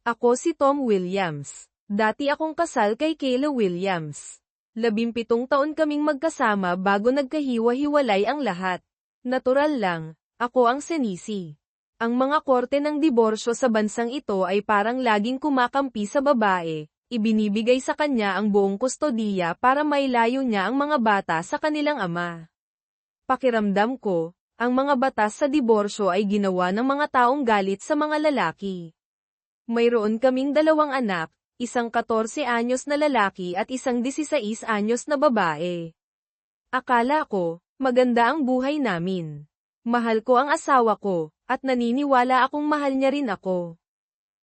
Ako si Tom Williams. Dati akong kasal kay Kayla Williams. 17 taon kaming magkasama bago nagkahiwa-hiwalay ang lahat. Natural lang, ako ang sinisi. Ang mga korte ng diborsyo sa bansang ito ay parang laging kumakampi sa babae. Ibinibigay sa kanya ang buong kustodiya para mailayo niya ang mga bata sa kanilang ama. Pakiramdam ko, ang mga batas sa diborsyo ay ginawa ng mga taong galit sa mga lalaki. Mayroon kaming 2 anak, isang 14 anyos na lalaki at isang 16 anyos na babae. Akala ko, maganda ang buhay namin. Mahal ko ang asawa ko, at naniniwala akong mahal niya rin ako.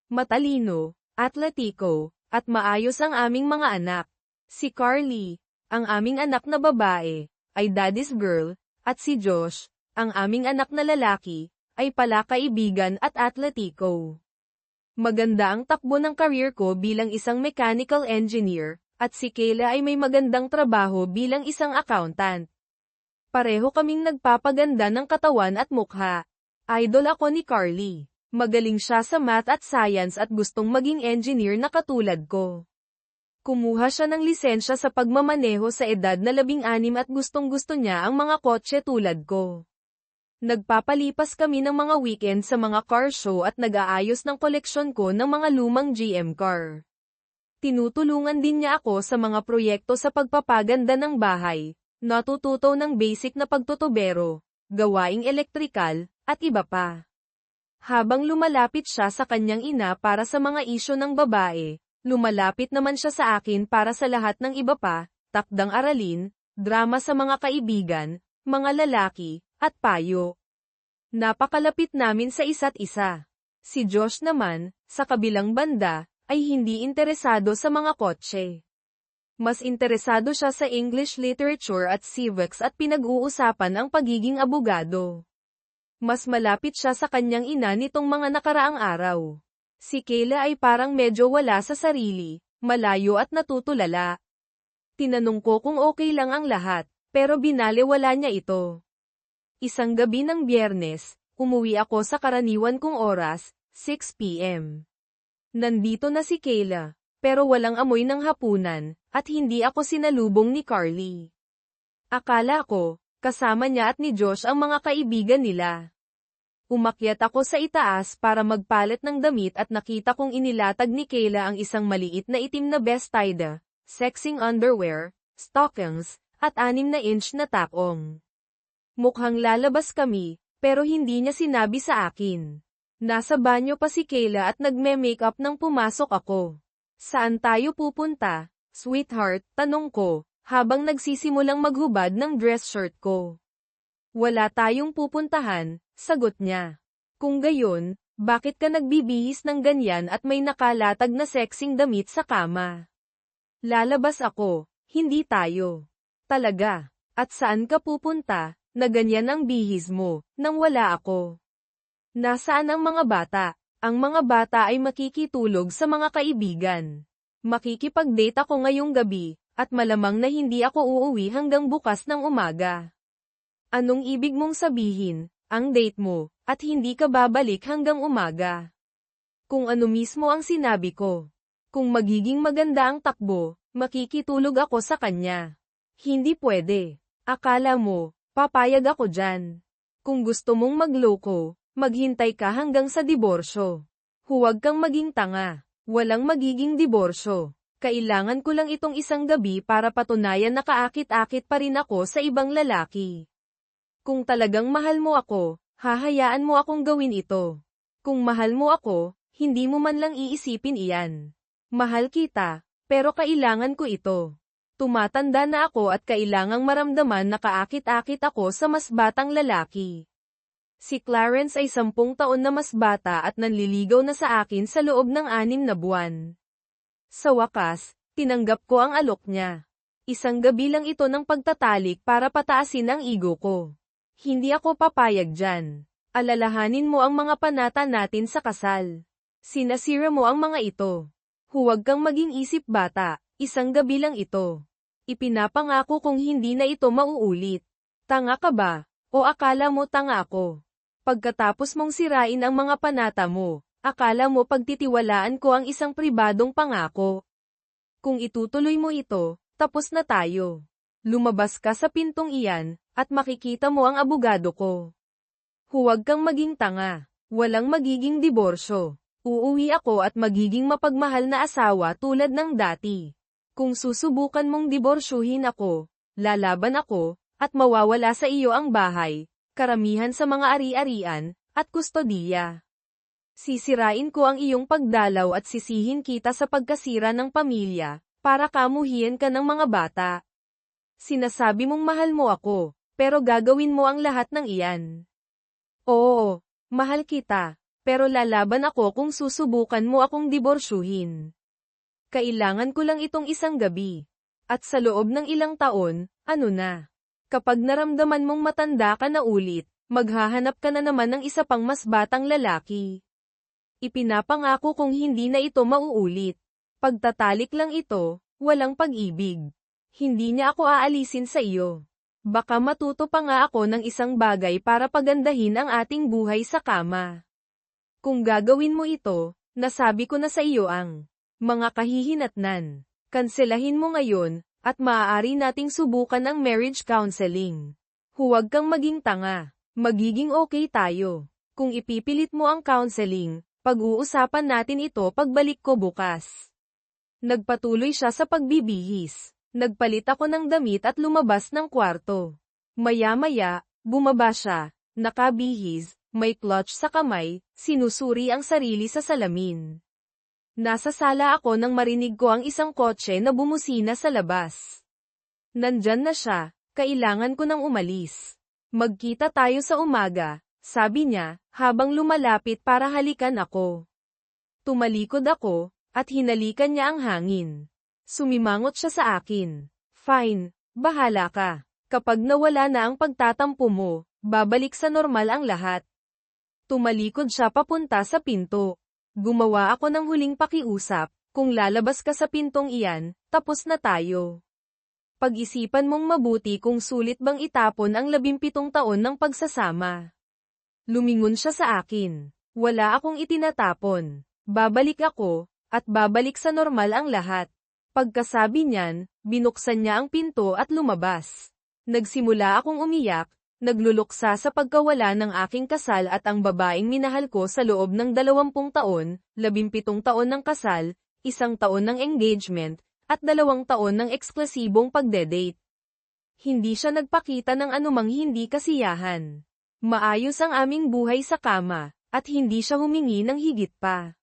Matalino, atletiko, at maayos ang aming mga anak. Si Carly, ang aming anak na babae, ay daddy's girl, at si Josh, ang aming anak na lalaki, ay palakaibigan at atletiko. Maganda ang takbo ng career ko bilang isang mechanical engineer, at si Kayla ay may magandang trabaho bilang isang accountant. Pareho kaming nagpapaganda ng katawan at mukha. Idol ako ni Carly. Magaling siya sa math at science at gustong maging engineer na katulad ko. Kumuha siya ng lisensya sa pagmamaneho sa edad na 16 at gustong-gusto niya ang mga kotse tulad ko. Nagpapalipas kami ng mga weekend sa mga car show at nag-aayos ng koleksyon ko ng mga lumang GM car. Tinutulungan din niya ako sa mga proyekto sa pagpapaganda ng bahay, natututo ng basic na pagtutubero, gawaing elektrikal, at iba pa. Habang lumalapit siya sa kanyang ina para sa mga isyu ng babae, lumalapit naman siya sa akin para sa lahat ng iba pa, takdang aralin, drama sa mga kaibigan, mga lalaki, at payo. Napakalapit namin sa isa't isa. Si Josh naman, sa kabilang banda, ay hindi interesado sa mga kotse. Mas interesado siya sa English literature at civics at pinag-uusapan ang pagiging abogado. Mas malapit siya sa kanyang ina nitong mga nakaraang araw. Si Kayla ay parang medyo wala sa sarili, malayo at natutulala. Tinanong ko kung okay lang ang lahat, pero binalewala niya ito. Isang gabi ng Biyernes, umuwi ako sa karaniwan kong oras, 6 p.m. Nandito na si Kayla, pero walang amoy ng hapunan, at hindi ako sinalubong ni Carly. Akala ko, kasama niya at ni Josh ang mga kaibigan nila. Umakyat ako sa itaas para magpalit ng damit at nakita kong inilatag ni Kayla ang isang maliit na itim na bestida, sexing underwear, stockings, at 6 na takong. Mukhang lalabas kami, pero hindi niya sinabi sa akin. Nasa banyo pa si Kayla at nagme-makeup nang pumasok ako. Saan tayo pupunta, sweetheart? Tanong ko, habang nagsisimulang maghubad ng dress shirt ko. Wala tayong pupuntahan, sagot niya. Kung gayon, bakit ka nagbibihis ng ganyan at may nakalatag na sexing damit sa kama? Lalabas ako, hindi tayo. Talaga, at saan ka pupunta, na ganyan ang bihis mo, nang wala ako? Nasaan ang mga bata? Ang mga bata ay makikitulog sa mga kaibigan. Makikipag-date ako ngayong gabi, at malamang na hindi ako uuwi hanggang bukas ng umaga. Anong ibig mong sabihin, ang date mo, at hindi ka babalik hanggang umaga? Kung ano mismo ang sinabi ko. Kung magiging maganda ang takbo, makikitulog ako sa kanya. Hindi pwede. Akala mo, papayag ako dyan. Kung gusto mong magloko, maghintay ka hanggang sa diborsyo. Huwag kang maging tanga. Walang magiging diborsyo. Kailangan ko lang itong isang gabi para patunayan na kaakit-akit pa rin ako sa ibang lalaki. Kung talagang mahal mo ako, hahayaan mo akong gawin ito. Kung mahal mo ako, hindi mo man lang iisipin iyan. Mahal kita, pero kailangan ko ito. Tumatanda na ako at kailangang maramdaman na kaakit-akit ako sa mas batang lalaki. Si Clarence ay 10 taon na mas bata at nanliligaw na sa akin sa loob ng 6 na buwan. Sa wakas, tinanggap ko ang alok niya. Isang gabi lang ito ng pagtatalik para pataasin ang ego ko. Hindi ako papayag dyan. Alalahanin mo ang mga panata natin sa kasal. Sinasira mo ang mga ito. Huwag kang maging isip bata, isang gabi lang ito. Ipinapangako kong hindi na ito mauulit. Tanga ka ba? O akala mo tanga ako? Pagkatapos mong sirain ang mga panata mo, Akala mo pagtitiwalaan ko ang isang pribadong pangako. Kung itutuloy mo ito, tapos na tayo. Lumabas ka sa pintong iyan, at makikita mo ang abogado ko. Huwag kang maging tanga. Walang magiging diborsyo. Uuwi ako at magiging mapagmahal na asawa tulad ng dati. Kung susubukan mong diborsyuhin ako, lalaban ako, at mawawala sa iyo ang bahay, karamihan sa mga ari-arian, at kustodiya. Sisirain ko ang iyong pagdalaw at sisihin kita sa pagkasira ng pamilya, para kamuhian ka ng mga bata. Sinasabi mong mahal mo ako, pero gagawin mo ang lahat ng iyan. Oo, mahal kita, pero lalaban ako kung susubukan mo akong diborsyuhin. Kailangan ko lang itong isang gabi. At sa loob ng ilang taon, ano na? Kapag naramdaman mong matanda ka na ulit, maghahanap ka na naman ng isa pang mas batang lalaki. Ipinapangako kong hindi na ito mauulit. Pagtatalik lang ito, walang pag-ibig. Hindi niya ako aalisin sa iyo. Baka matuto pa nga ako ng isang bagay para pagandahin ang ating buhay sa kama. Kung gagawin mo ito, nasabi ko na sa iyo ang mga kahihinatnan. Kanselahin mo ngayon, at maaari nating subukan ang marriage counseling. Huwag kang maging tanga. Magiging okay tayo. Kung ipipilit mo ang counseling, pag-uusapan natin ito pagbalik ko bukas. Nagpatuloy siya sa pagbibihis. Nagpalit ako ng damit at lumabas ng kwarto. Maya-maya, bumaba siya, nakabihis, may clutch sa kamay, sinusuri ang sarili sa salamin. Nasa sala ako nang marinig ko ang isang kotse na bumusina sa labas. Nandyan na siya, kailangan ko nang umalis. Magkita tayo sa umaga, sabi niya, habang lumalapit para halikan ako. Tumalikod ako, at hinalikan niya ang hangin. Sumimangot siya sa akin. Fine, bahala ka. Kapag nawala na ang pagtatampo mo, babalik sa normal ang lahat. Tumalikod siya papunta sa pinto. Gumawa ako ng huling pakiusap, kung lalabas ka sa pintong iyan, tapos na tayo. Pag-isipan mong mabuti kung sulit bang itapon ang 17 taon ng pagsasama. Lumingon siya sa akin. Wala akong itinatapon. Babalik ako, at babalik sa normal ang lahat. Pagkasabi niyan, binuksan niya ang pinto at lumabas. Nagsimula akong umiyak, nagluluksa sa pagkawala ng aking kasal at ang babaeng minahal ko sa loob ng 20 taon, 17 taon ng kasal, 1 taon ng engagement, at 2 taon ng eksklusibong pagdedate. Hindi siya nagpakita ng anumang hindi kasiyahan. Maayos ang aming buhay sa kama, at hindi siya humingi ng higit pa.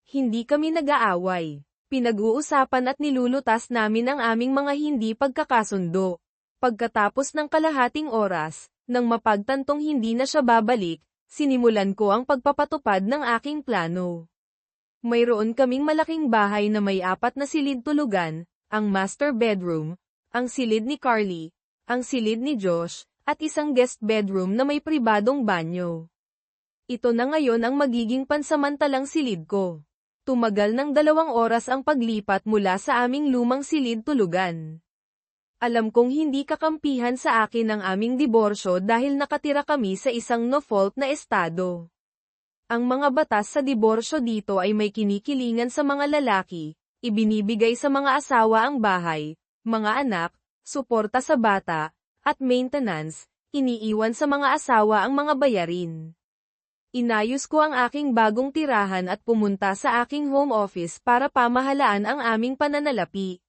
Hindi kami nag-aaway. Pinag-uusapan at nilulutas namin ang aming mga hindi pagkakasundo. Pagkatapos ng kalahating oras, nang mapagtantong hindi na siya babalik, sinimulan ko ang pagpapatupad ng aking plano. Mayroon kaming malaking bahay na may 4 na silid tulugan, ang master bedroom, ang silid ni Carly, ang silid ni Josh, at isang guest bedroom na may pribadong banyo. Ito na ngayon ang magiging pansamantalang silid ko. Tumagal ng 2 oras ang paglipat mula sa aming lumang silid tulugan. Alam kong hindi kakampihan sa akin ang aming diborsyo dahil nakatira kami sa isang no-fault na estado. Ang mga batas sa diborsyo dito ay may kinikilingan sa mga lalaki, ibinibigay sa mga asawa ang bahay, mga anak, suporta sa bata, at maintenance, iniiwan sa mga asawa ang mga bayarin. Inayos ko ang aking bagong tirahan at pumunta sa aking home office para pamahalaan ang aming pananalapi.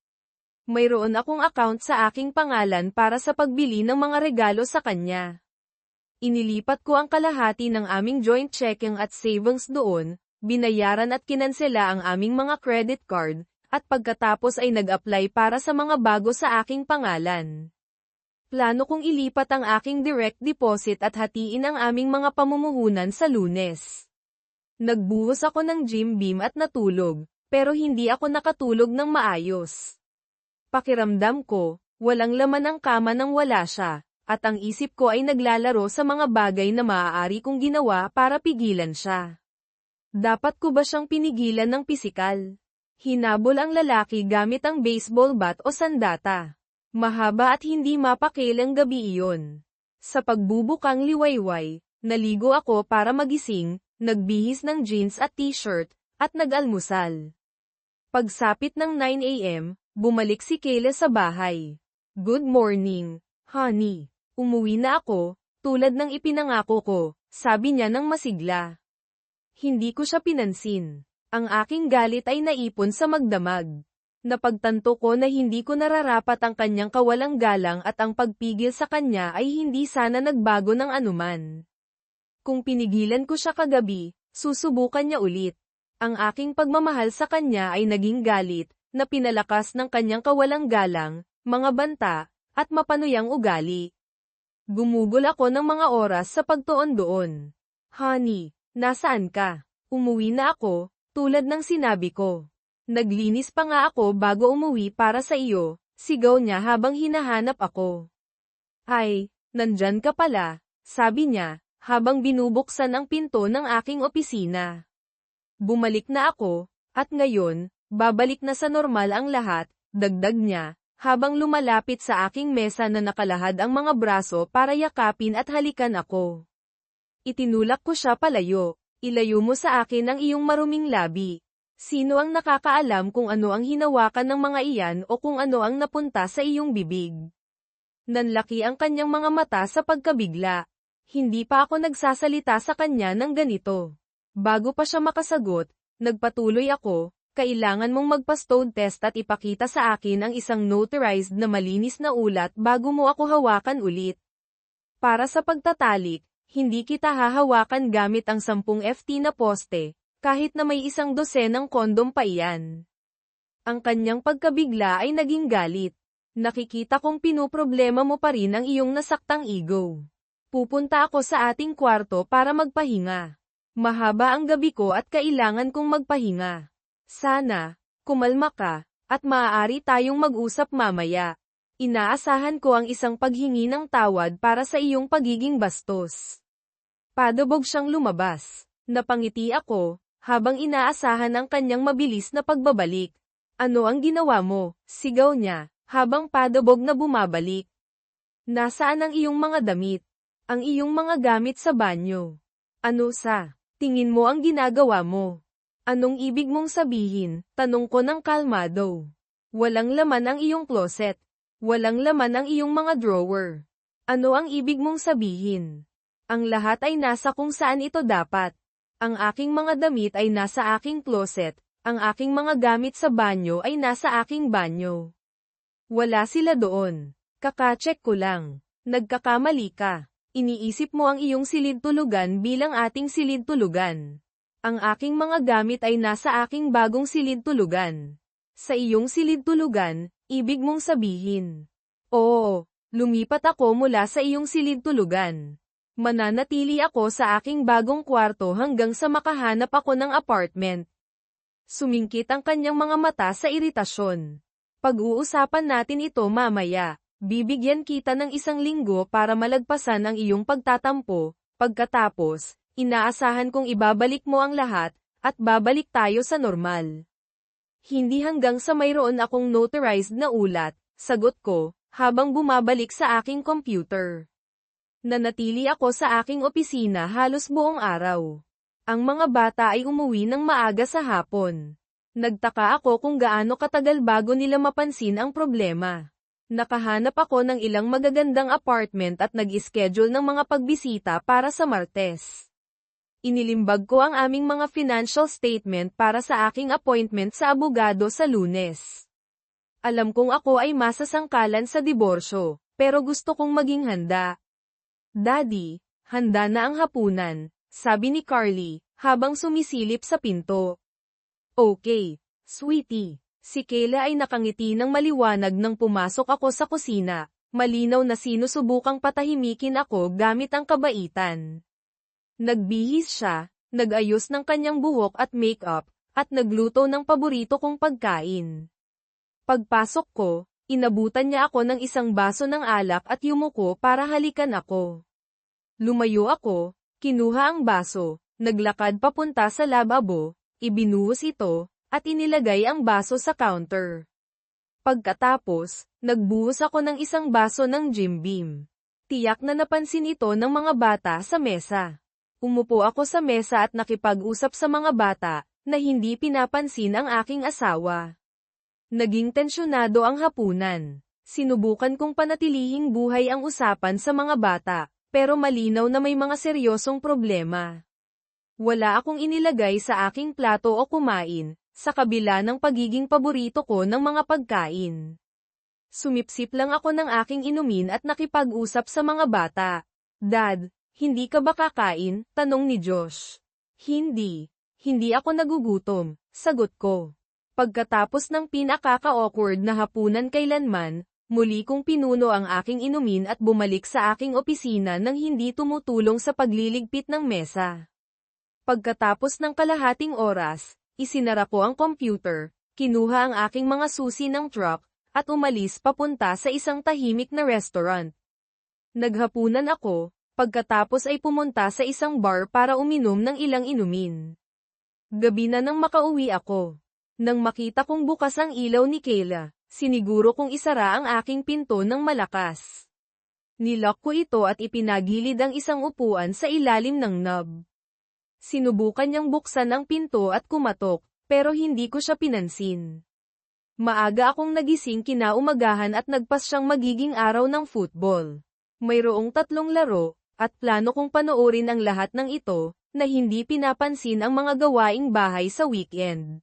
Mayroon akong account sa aking pangalan para sa pagbili ng mga regalo sa kanya. Inilipat ko ang kalahati ng aming joint checking at savings doon, binayaran at kinansela ang aming mga credit card, at pagkatapos ay nag-apply para sa mga bago sa aking pangalan. Plano kong ilipat ang aking direct deposit at hatiin ang aming mga pamumuhunan sa Lunes. Nagbuhos ako ng Jim Beam at natulog, pero hindi ako nakatulog ng maayos. Pakiramdam ko, walang laman ang kama nang wala siya, at ang isip ko ay naglalaro sa mga bagay na maaari kong ginawa para pigilan siya. Dapat ko ba siyang pinigilan ng pisikal? Hinabol ang lalaki gamit ang baseball bat o sandata. Mahaba at hindi mapakilang gabi iyon. Sa pagbubukang liwayway, naligo ako para magising, nagbihis ng jeans at t-shirt, at nag-almusal. Pagsapit ng 9 a.m., bumalik si Kayla sa bahay. "Good morning, honey. Umuwi na ako, tulad ng ipinangako ko," sabi niya ng masigla. Hindi ko siya pinansin. Ang aking galit ay naipon sa magdamag. Napagtanto ko na hindi ko nararapat ang kanyang kawalang galang at ang pagpigil sa kanya ay hindi sana nagbago ng anuman. Kung pinigilan ko siya kagabi, susubukan niya ulit. Ang aking pagmamahal sa kanya ay naging galit, na pinalakas ng kanyang kawalang galang, mga banta, at mapanuyang ugali. Gumugol ako ng mga oras sa pagtuon doon. "Honey, nasaan ka? Umuwi na ako, tulad ng sinabi ko. Naglinis pa nga ako bago umuwi para sa iyo," sigaw niya habang hinahanap ako. "Ay, nandyan ka pala," sabi niya, habang binubuksan ang pinto ng aking opisina. Bumalik na ako, at ngayon, babalik na sa normal ang lahat, dagdag niya, habang lumalapit sa aking mesa na nakalahad ang mga braso para yakapin at halikan ako. Itinulak ko siya palayo. "Ilayo mo sa akin ang iyong maruming labi. Sino ang nakakaalam kung ano ang hinawakan ng mga iyan o kung ano ang napunta sa iyong bibig?" Nanlaki ang kanyang mga mata sa pagkabigla. Hindi pa ako nagsasalita sa kanya ng ganito. Bago pa siya makasagot, nagpatuloy ako, "Kailangan mong magpa-stone test at ipakita sa akin ang isang notarized na malinis na ulat bago mo ako hawakan ulit. Para sa pagtatalik, hindi kita hahawakan gamit ang 10 FT na poste, kahit na may 12 kondom pa iyan." Ang kanyang pagkabigla ay naging galit. "Nakikita kong pinoproblema mo pa rin ang iyong nasaktang ego. Pupunta ako sa ating kwarto para magpahinga. Mahaba ang gabi ko at kailangan kong magpahinga. Sana, kumalma ka, at maaari tayong mag-usap mamaya. Inaasahan ko ang isang paghingi ng tawad para sa iyong pagiging bastos." Padabog siyang lumabas. Napangiti ako, habang inaasahan ang kanyang mabilis na pagbabalik. "Ano ang ginawa mo?" sigaw niya, habang padabog na bumabalik. "Nasaan ang iyong mga damit? Ang iyong mga gamit sa banyo? Ano sa tingin mo ang ginagawa mo? Anong ibig mong sabihin?" tanong ko ng kalmado. "Walang laman ang iyong closet. Walang laman ang iyong mga drawer. Ano ang ibig mong sabihin? Ang lahat ay nasa kung saan ito dapat. Ang aking mga damit ay nasa aking closet, ang aking mga gamit sa banyo ay nasa aking banyo. Wala sila doon. Kaka-check ko lang. Nagkakamali ka. Iniisip mo ang iyong silid-tulugan bilang ating silid-tulugan. Ang aking mga gamit ay nasa aking bagong silid-tulugan. Sa iyong silid-tulugan, ibig mong sabihin. Oo, lumipat ako mula sa iyong silid-tulugan. Mananatili ako sa aking bagong kwarto hanggang sa makahanap ako ng apartment." Sumingkit ang kanyang mga mata sa iritasyon. "Pag-uusapan natin ito mamaya. Bibigyan kita ng 1 linggo para malagpasan ang iyong pagtatampo. Pagkatapos, inaasahan kong ibabalik mo ang lahat, at babalik tayo sa normal." "Hindi hanggang sa mayroon akong notarized na ulat," sagot ko, habang bumabalik sa aking computer. Nanatili ako sa aking opisina halos buong araw. Ang mga bata ay umuwi ng maaga sa hapon. Nagtaka ako kung gaano katagal bago nila mapansin ang problema. Nakahanap ako ng ilang magagandang apartment at nag-schedule ng mga pagbisita para sa Martes. Inilimbag ko ang aming mga financial statement para sa aking appointment sa abogado sa Lunes. Alam kong ako ay masasangkalan sa diborsyo, pero gusto kong maging handa. "Daddy, handa na ang hapunan," sabi ni Carly, habang sumisilip sa pinto. "Okay, sweetie." Si Kayla ay nakangiti ng maliwanag nang pumasok ako sa kusina, malinaw na sinusubukang patahimikin ako gamit ang kabaitan. Nagbihis siya, nag-ayos ng kanyang buhok at make-up, at nagluto ng paborito kong pagkain. Pagpasok ko, inabutan niya ako ng 1 baso ng alak at yumuko para halikan ako. Lumayo ako, kinuha ang baso, naglakad papunta sa lababo, ibinuhos ito, at inilagay ang baso sa counter. Pagkatapos, nagbuhos ako ng 1 baso ng Jim Beam. Tiyak na napansin ito ng mga bata sa mesa. Umupo ako sa mesa at nakipag-usap sa mga bata, na hindi pinapansin ang aking asawa. Naging tensyonado ang hapunan. Sinubukan kong panatilihing buhay ang usapan sa mga bata, pero malinaw na may mga seryosong problema. Wala akong inilagay sa aking plato o kumain, sa kabila ng pagiging paborito ko ng mga pagkain. Sumipsip lang ako ng aking inumin at nakipag-usap sa mga bata. Dad, hindi ka ba kakain? Tanong ni Josh. Hindi. Hindi ako nagugutom, sagot ko. Pagkatapos ng pinakaka-awkward na hapunan kailanman, muli kong pinuno ang aking inumin at bumalik sa aking opisina nang hindi tumutulong sa pagliligpit ng mesa. Pagkatapos ng kalahating oras, isinara ko ang computer, kinuha ang aking mga susi ng truck, at umalis papunta sa isang tahimik na restaurant. Naghapunan ako, pagkatapos ay pumunta sa isang bar para uminom ng ilang inumin. Gabi na nang makauwi ako. Nang makita kong bukas ang ilaw ni Kayla, siniguro kong isara ang aking pinto ng malakas. Nilock ko ito at ipinagilid ang isang upuan sa ilalim ng knob. Sinubukan niyang buksan ang pinto at kumatok, pero hindi ko siya pinansin. Maaga akong nagising kinaumagahan at nagpas siyang magiging araw ng football. Mayroong 3 laro, at plano kong panoorin ang lahat ng ito, na hindi pinapansin ang mga gawaing bahay sa weekend.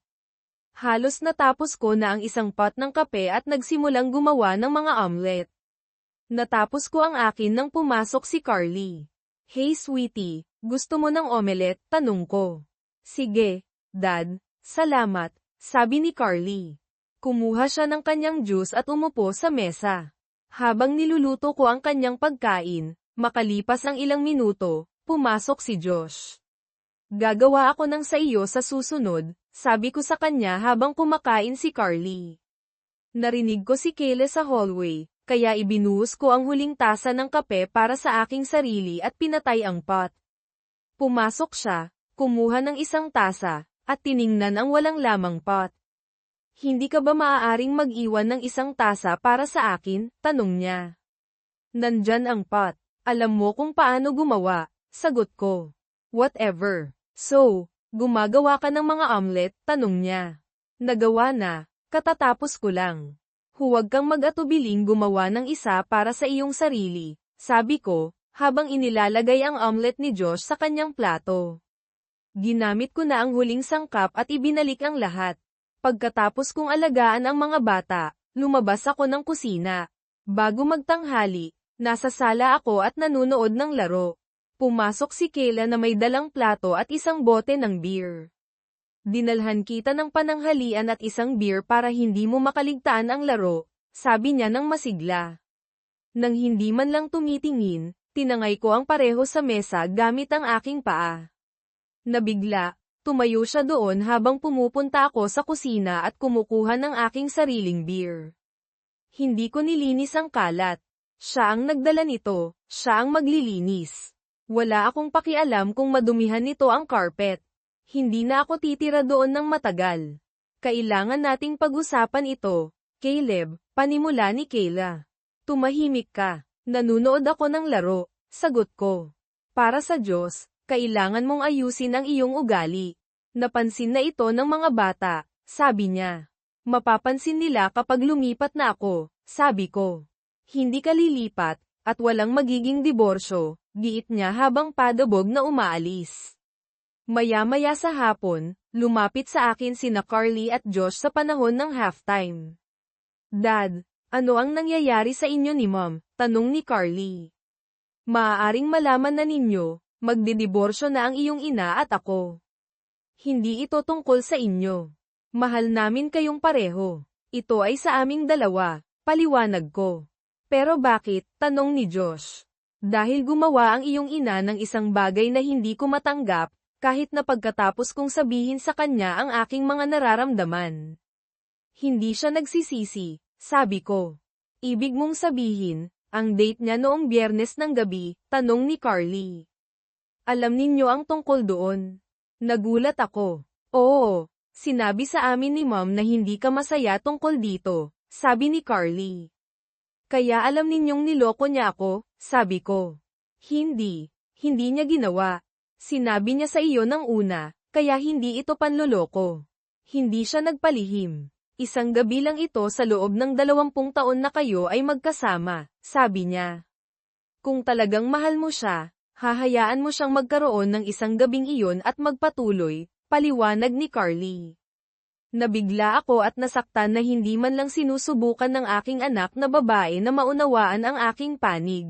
Halos natapos ko na ang isang pot ng kape at nagsimulang gumawa ng mga omelette. Natapos ko ang akin nang pumasok si Carly. Hey sweetie, gusto mo ng omelette? Tanong ko. Sige, Dad, salamat, sabi ni Carly. Kumuha siya ng kanyang juice at umupo sa mesa. Habang niluluto ko ang kanyang pagkain, makalipas ang ilang minuto, pumasok si Josh. Gagawa ako ng sa iyo sa susunod, sabi ko sa kanya habang kumakain si Carly. Narinig ko si Kayla sa hallway, kaya ibinuhos ko ang huling tasa ng kape para sa aking sarili at pinatay ang pot. Pumasok siya, kumuha ng isang tasa, at tiningnan ang walang lamang pot. Hindi ka ba maaaring mag-iwan ng isang tasa para sa akin? Tanong niya. Nandyan ang pot. Alam mo kung paano gumawa, sagot ko. Whatever. So, gumagawa ka ng mga omelette? Tanong niya. Nagawa na, katatapos ko lang. Huwag kang mag-atubiling gumawa ng isa para sa iyong sarili, sabi ko, habang inilalagay ang omelette ni Josh sa kanyang plato. Ginamit ko na ang huling sangkap at ibinalik ang lahat. Pagkatapos kong alagaan ang mga bata, lumabas ako ng kusina. Bago magtanghali, nasa sala ako at nanunood ng laro. Pumasok si Kayla na may dalang plato at isang bote ng beer. Dinalhan kita ng pananghalian at isang beer para hindi mo makaligtaan ang laro, sabi niya nang masigla. Nang hindi man lang tumitingin, tinangay ko ang pareho sa mesa gamit ang aking paa. Nabigla, tumayo siya doon habang pumupunta ako sa kusina at kumukuha ng aking sariling beer. Hindi ko nilinis ang kalat. Siya ang nagdala nito, siya ang maglilinis. Wala akong pakialam kung madumihan nito ang carpet. Hindi na ako titira doon ng matagal. Kailangan nating pag-usapan ito, Caleb, panimula ni Kayla. Tumahimik ka. Nanunood ako ng laro, sagot ko. Para sa Diyos, kailangan mong ayusin ang iyong ugali. Napansin na ito ng mga bata, sabi niya. Mapapansin nila kapag lumipat na ako, sabi ko. Hindi ka lilipat, at walang magiging diborsyo, giit niya habang padabog na umaalis. Maya-maya sa hapon, lumapit sa akin sina Carly at Josh sa panahon ng halftime. Dad, ano ang nangyayari sa inyo ni Mom? Tanong ni Carly. Maaaring malaman na ninyo, magdidiborsyo na ang iyong ina at ako. Hindi ito tungkol sa inyo. Mahal namin kayong pareho. Ito ay sa aming dalawa, paliwanag ko. Pero bakit? Tanong ni Josh. Dahil gumawa ang iyong ina ng isang bagay na hindi ko matanggap, kahit na pagkatapos kong sabihin sa kanya ang aking mga nararamdaman. Hindi siya nagsisisi, sabi ko. Ibig mong sabihin, ang date niya noong Biyernes ng gabi, tanong ni Carly. Alam ninyo ang tungkol doon. Nagulat ako. Oo, sinabi sa amin ni Mom na hindi ka masaya tungkol dito, sabi ni Carly. Kaya alam ninyong niloko niya ako, sabi ko. Hindi niya ginawa. Sinabi niya sa iyo ng una, kaya hindi ito panloloko. Hindi siya nagpalihim. Isang gabi lang ito sa loob ng 20 taon na kayo ay magkasama, sabi niya. Kung talagang mahal mo siya, hahayaan mo siyang magkaroon ng isang gabing iyon at magpatuloy, paliwanag ni Carly. Nabigla ako at nasaktan na hindi man lang sinusubukan ng aking anak na babae na maunawaan ang aking panig.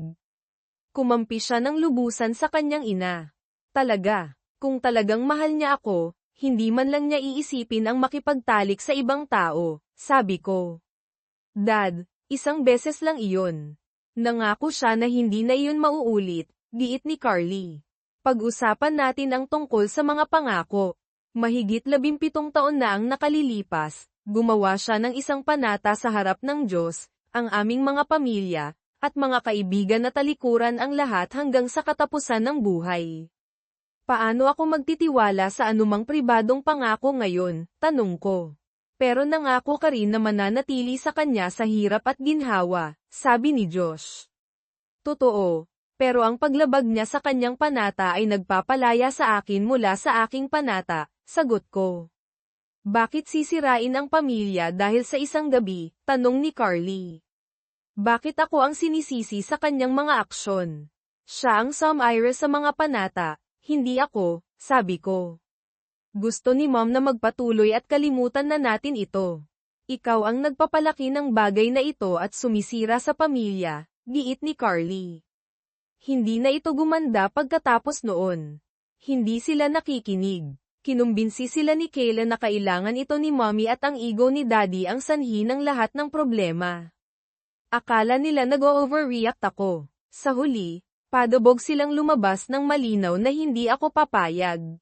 Kumampi siya ng lubusan sa kanyang ina. Talaga, kung talagang mahal niya ako, hindi man lang niya iisipin ang makipagtalik sa ibang tao, sabi ko. Dad, isang beses lang iyon. Nangako siya na hindi na iyon mauulit, giit ni Carly. Pag-usapan natin ang tungkol sa mga pangako. Mahigit 17 taon na ang nakalilipas, gumawa siya ng isang panata sa harap ng Diyos, ang aming mga pamilya, at mga kaibigan na talikuran ang lahat hanggang sa katapusan ng buhay. Paano ako magtitiwala sa anumang pribadong pangako ngayon, tanong ko. Pero nangako ka rin na mananatili sa kanya sa hirap at ginhawa, sabi ni Josh. Totoo, pero ang paglabag niya sa kanyang panata ay nagpapalaya sa akin mula sa aking panata, sagot ko. Bakit sisirain ang pamilya dahil sa isang gabi, tanong ni Carly. Bakit ako ang sinisisi sa kanyang mga aksyon? Siya ang sumire sa mga panata, hindi ako, sabi ko. Gusto ni Mom na magpatuloy at kalimutan na natin ito. Ikaw ang nagpapalaki ng bagay na ito at sumisira sa pamilya, giit ni Carly. Hindi na ito gumanda pagkatapos noon. Hindi sila nakikinig. Kinumbinsi sila ni Kayla na kailangan ito ni Mommy at ang ego ni Daddy ang sanhi ng lahat ng problema. Akala nila nag-overreact ako. Sa huli, padabog silang lumabas ng malinaw na hindi ako papayag.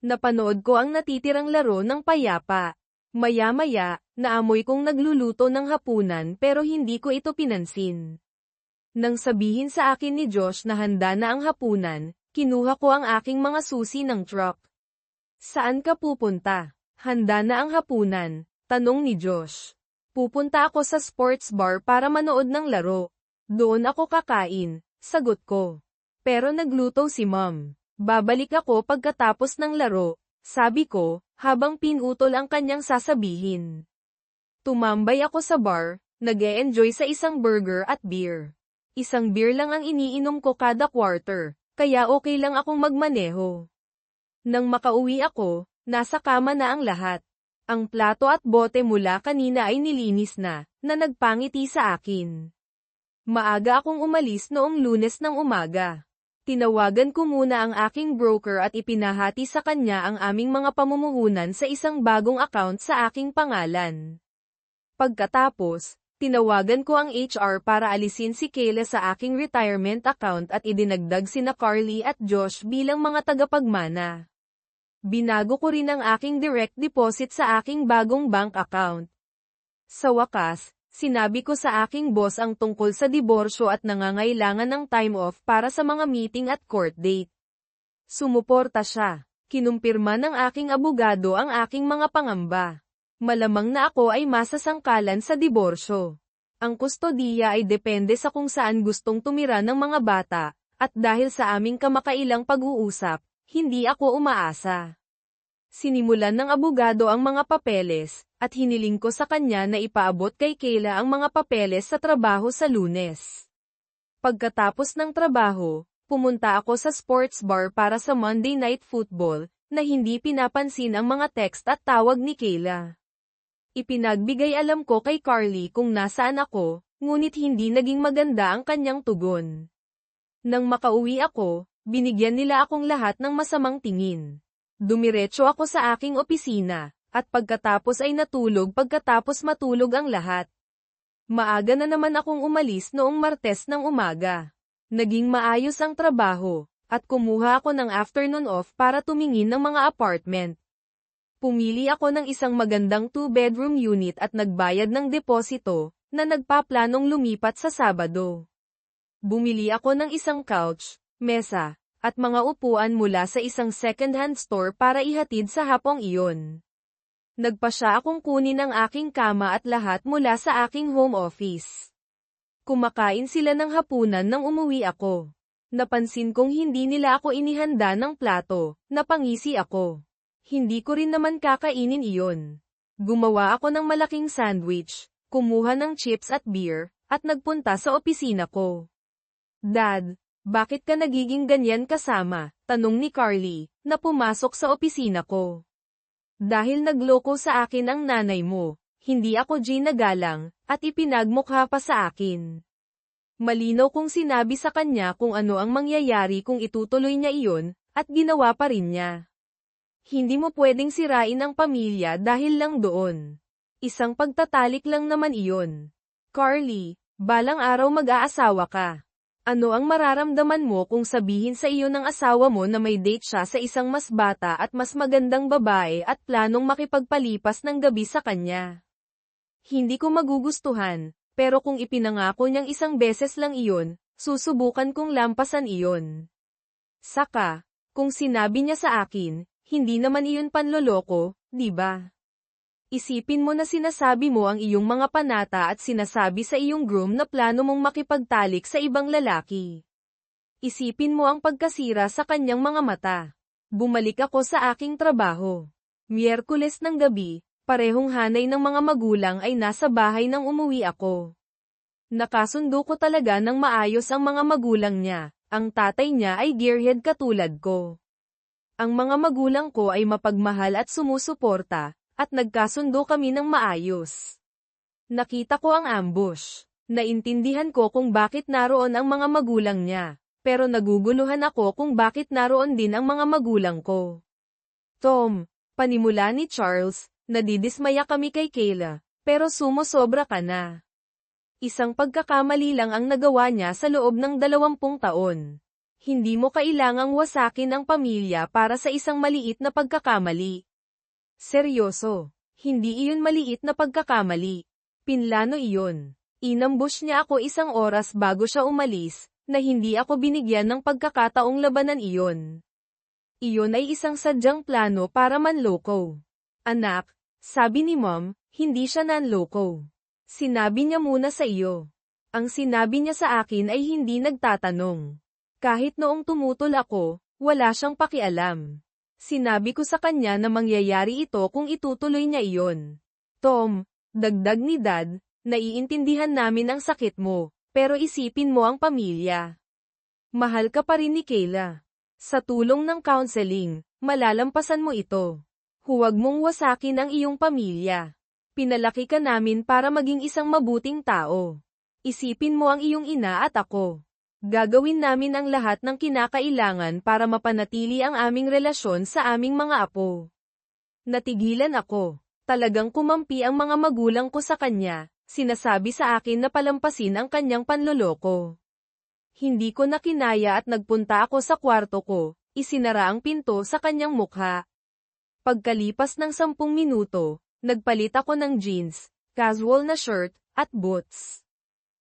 Napanood ko ang natitirang laro ng payapa. Maya-maya, naamoy kong nagluluto ng hapunan pero hindi ko ito pinansin. Nang sabihin sa akin ni Josh na handa na ang hapunan, kinuha ko ang aking mga susi ng truck. Saan ka pupunta? Handa na ang hapunan, tanong ni Josh. Pupunta ako sa sports bar para manood ng laro. Doon ako kakain, sagot ko. Pero nagluto si Mom. Babalik ako pagkatapos ng laro, sabi ko, habang pinutol ang kanyang sasabihin. Tumambay ako sa bar, nag-e-enjoy sa isang burger at beer. Isang beer lang ang iniinom ko kada quarter, kaya okay lang akong magmaneho. Nang makauwi ako, nasa kama na ang lahat. Ang plato at bote mula kanina ay nilinis na nagpangiti sa akin. Maaga akong umalis noong Lunes ng umaga. Tinawagan ko muna ang aking broker at ipinahati sa kanya ang aming mga pamumuhunan sa isang bagong account sa aking pangalan. Pagkatapos, tinawagan ko ang HR para alisin si Kayla sa aking retirement account at idinagdag sina Carly at Josh bilang mga tagapagmana. Binago ko rin ang aking direct deposit sa aking bagong bank account. Sa wakas, sinabi ko sa aking boss ang tungkol sa diborsyo at nangangailangan ng time off para sa mga meeting at court date. Sumuporta siya. Kinumpirma ng aking abogado ang aking mga pangamba. Malamang na ako ay masasangkalan sa diborsyo. Ang kustodiya ay depende sa kung saan gustong tumira ng mga bata, at dahil sa aming kamakailang pag-uusap, hindi ako umaasa. Sinimulan ng abogado ang mga papeles, at hiniling ko sa kanya na ipaabot kay Kayla ang mga papeles sa trabaho sa Lunes. Pagkatapos ng trabaho, pumunta ako sa sports bar para sa Monday Night Football, na hindi pinapansin ang mga text at tawag ni Kayla. Ipinagbigay alam ko kay Carly kung nasaan ako, ngunit hindi naging maganda ang kanyang tugon. Nang makauwi ako, binigyan nila akong lahat ng masamang tingin. Dumiretso ako sa aking opisina, at pagkatapos ay natulog pagkatapos matulog ang lahat. Maaga na naman akong umalis noong Martes ng umaga. Naging maayos ang trabaho, at kumuha ako ng afternoon off para tumingin ng mga apartment. Pumili ako ng isang magandang 2-bedroom unit at nagbayad ng deposito, na nagpaplanong lumipat sa Sabado. Bumili ako ng isang couch, mesa, at mga upuan mula sa isang second-hand store para ihatid sa hapong iyon. Nagpasya akong kunin ang aking kama at lahat mula sa aking home office. Kumakain sila ng hapunan nang umuwi ako. Napansin kong hindi nila ako inihanda ng plato, napangisi ako. Hindi ko rin naman kakainin iyon. Gumawa ako ng malaking sandwich, kumuha ng chips at beer, at nagpunta sa opisina ko. Dad, bakit ka nagiging ganyan kasama? Tanong ni Carly, na pumasok sa opisina ko. Dahil nagloko sa akin ang nanay mo, hindi ako ginagalang, at ipinagmukha pa sa akin. Malinaw kong sinabi sa kanya kung ano ang mangyayari kung itutuloy niya iyon, at ginawa pa rin niya. Hindi mo pwedeng sirain ang pamilya dahil lang doon. Isang pagtatalik lang naman iyon. Carly, balang araw mag-aasawa ka. Ano ang mararamdaman mo kung sabihin sa iyo ng asawa mo na may date siya sa isang mas bata at mas magandang babae at planong makipagpalipas ng gabi sa kanya? Hindi ko magugustuhan, pero kung ipinangako niyang isang beses lang iyon, susubukan kong lampasan iyon. Saka, kung sinabi niya sa akin, hindi naman iyon panloloko, di ba? Isipin mo na sinasabi mo ang iyong mga panata at sinasabi sa iyong groom na plano mong makipagtalik sa ibang lalaki. Isipin mo ang pagkasira sa kanyang mga mata. Bumalik ako sa aking trabaho. Miyerkules ng gabi, parehong hanay ng mga magulang ay nasa bahay nang umuwi ako. Nakasundo ko talaga ng maayos ang mga magulang niya. Ang tatay niya ay gearhead katulad ko. Ang mga magulang ko ay mapagmahal at sumusuporta, at nagkasundo kami ng maayos. Nakita ko ang ambush. Naintindihan ko kung bakit naroon ang mga magulang niya, pero naguguluhan ako kung bakit naroon din ang mga magulang ko. Tom, panimula ni Charles, nadidismaya kami kay Kayla, pero sumosobra ka na. Isang pagkakamali lang ang nagawa niya sa loob ng 20 taon. Hindi mo kailangang wasakin ang pamilya para sa isang maliit na pagkakamali. Seryoso, hindi iyon maliit na pagkakamali. Pinlano iyon. Inambush niya ako isang oras bago siya umalis, na hindi ako binigyan ng pagkakataong labanan iyon. Iyon ay isang sadyang plano para manloko. Anak, sabi ni Mom, hindi siya nanloko. Sinabi niya muna sa iyo. Ang sinabi niya sa akin ay hindi nagtatanong. Kahit noong tumutol ako, wala siyang pakialam. Sinabi ko sa kanya na mangyayari ito kung itutuloy niya iyon. Tom, dagdag ni Dad, naiintindihan namin ang sakit mo, pero isipin mo ang pamilya. Mahal ka pa rin ni Kayla. Sa tulong ng counseling, malalampasan mo ito. Huwag mong wasakin ang iyong pamilya. Pinalaki ka namin para maging isang mabuting tao. Isipin mo ang iyong ina at ako. Gagawin namin ang lahat ng kinakailangan para mapanatili ang aming relasyon sa aming mga apo. Natigilan ako. Talagang kumampi ang mga magulang ko sa kanya, sinasabi sa akin na palampasin ang kanyang panloloko. Hindi ko na kinaya at nagpunta ako sa kwarto ko, isinara ang pinto sa kanyang mukha. Pagkalipas ng 10 minuto, nagpalit ako ng jeans, casual na shirt, at boots.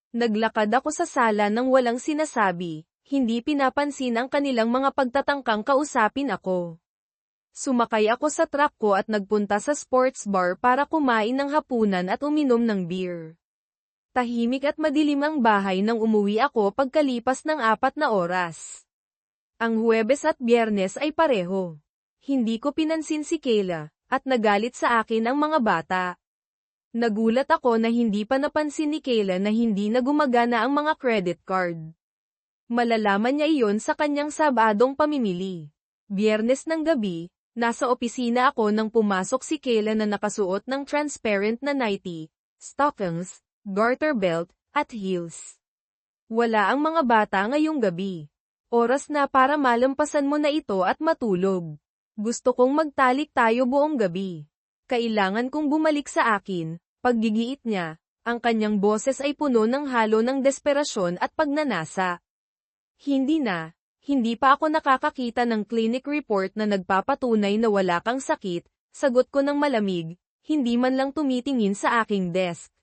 Naglakad ako sa sala nang walang sinasabi, hindi pinapansin ang kanilang mga pagtatangkang kausapin ako. Sumakay ako sa truck ko at nagpunta sa sports bar para kumain ng hapunan at uminom ng beer. Tahimik at madilim ang bahay nang umuwi ako pagkalipas ng 4 na oras. Ang Huwebes at Biyernes ay pareho. Hindi ko pinansin si Kayla, at nagalit sa akin ang mga bata. Nagulat ako na hindi pa napansin ni Kayla na hindi na gumagana ang mga credit card. Malalaman niya iyon sa kanyang Sabadong pamimili. Biyernes ng gabi, nasa opisina ako nang pumasok si Kayla na nakasuot ng transparent na nightie, stockings, garter belt, at heels. Wala ang mga bata ngayong gabi. Oras na para malampasan mo na ito at matulog. Gusto kong magtalik tayo buong gabi. Kailangan kong bumalik sa akin. Paggigiit niya, ang kanyang boses ay puno ng halo ng desperasyon at pagnanasa. Hindi pa ako nakakakita ng clinic report na nagpapatunay na wala kang sakit, sagot ko ng malamig, hindi man lang tumitingin sa aking desk.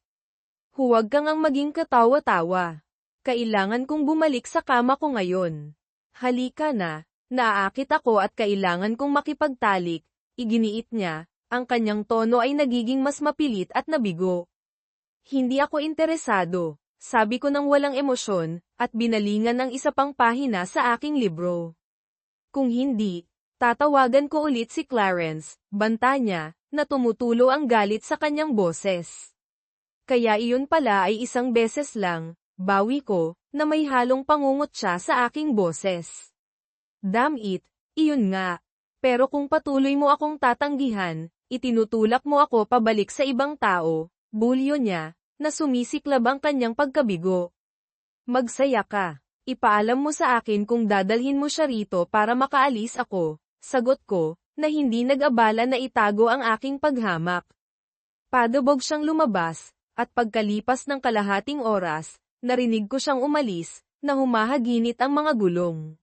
Huwag kang ang maging katawa-tawa. Kailangan kong bumalik sa kama ko ngayon. Halika na, naaakit ako at kailangan kong makipagtalik, iginiit niya. Ang kanyang tono ay nagiging mas mapilit at nabigo. Hindi ako interesado, sabi ko nang walang emosyon, at binalingan ang isa pang pahina sa aking libro. Kung hindi, tatawagan ko ulit si Clarence, banta niya, na tumutulo ang galit sa kanyang boses. Kaya iyon pala ay isang beses lang, bawi ko, na may halong pangungot siya sa aking boses. Damn it, iyon nga. Pero kung patuloy mo akong tatanggihan, itinutulak mo ako pabalik sa ibang tao, bulyo niya, na sumisiklab ang kanyang pagkabigo. Magsaya ka. Ipaalam mo sa akin kung dadalhin mo siya rito para makaalis ako, sagot ko, na hindi nag-abala na itago ang aking paghamak. Padabog siyang lumabas, at pagkalipas ng kalahating oras, narinig ko siyang umalis, na humahaginit ang mga gulong.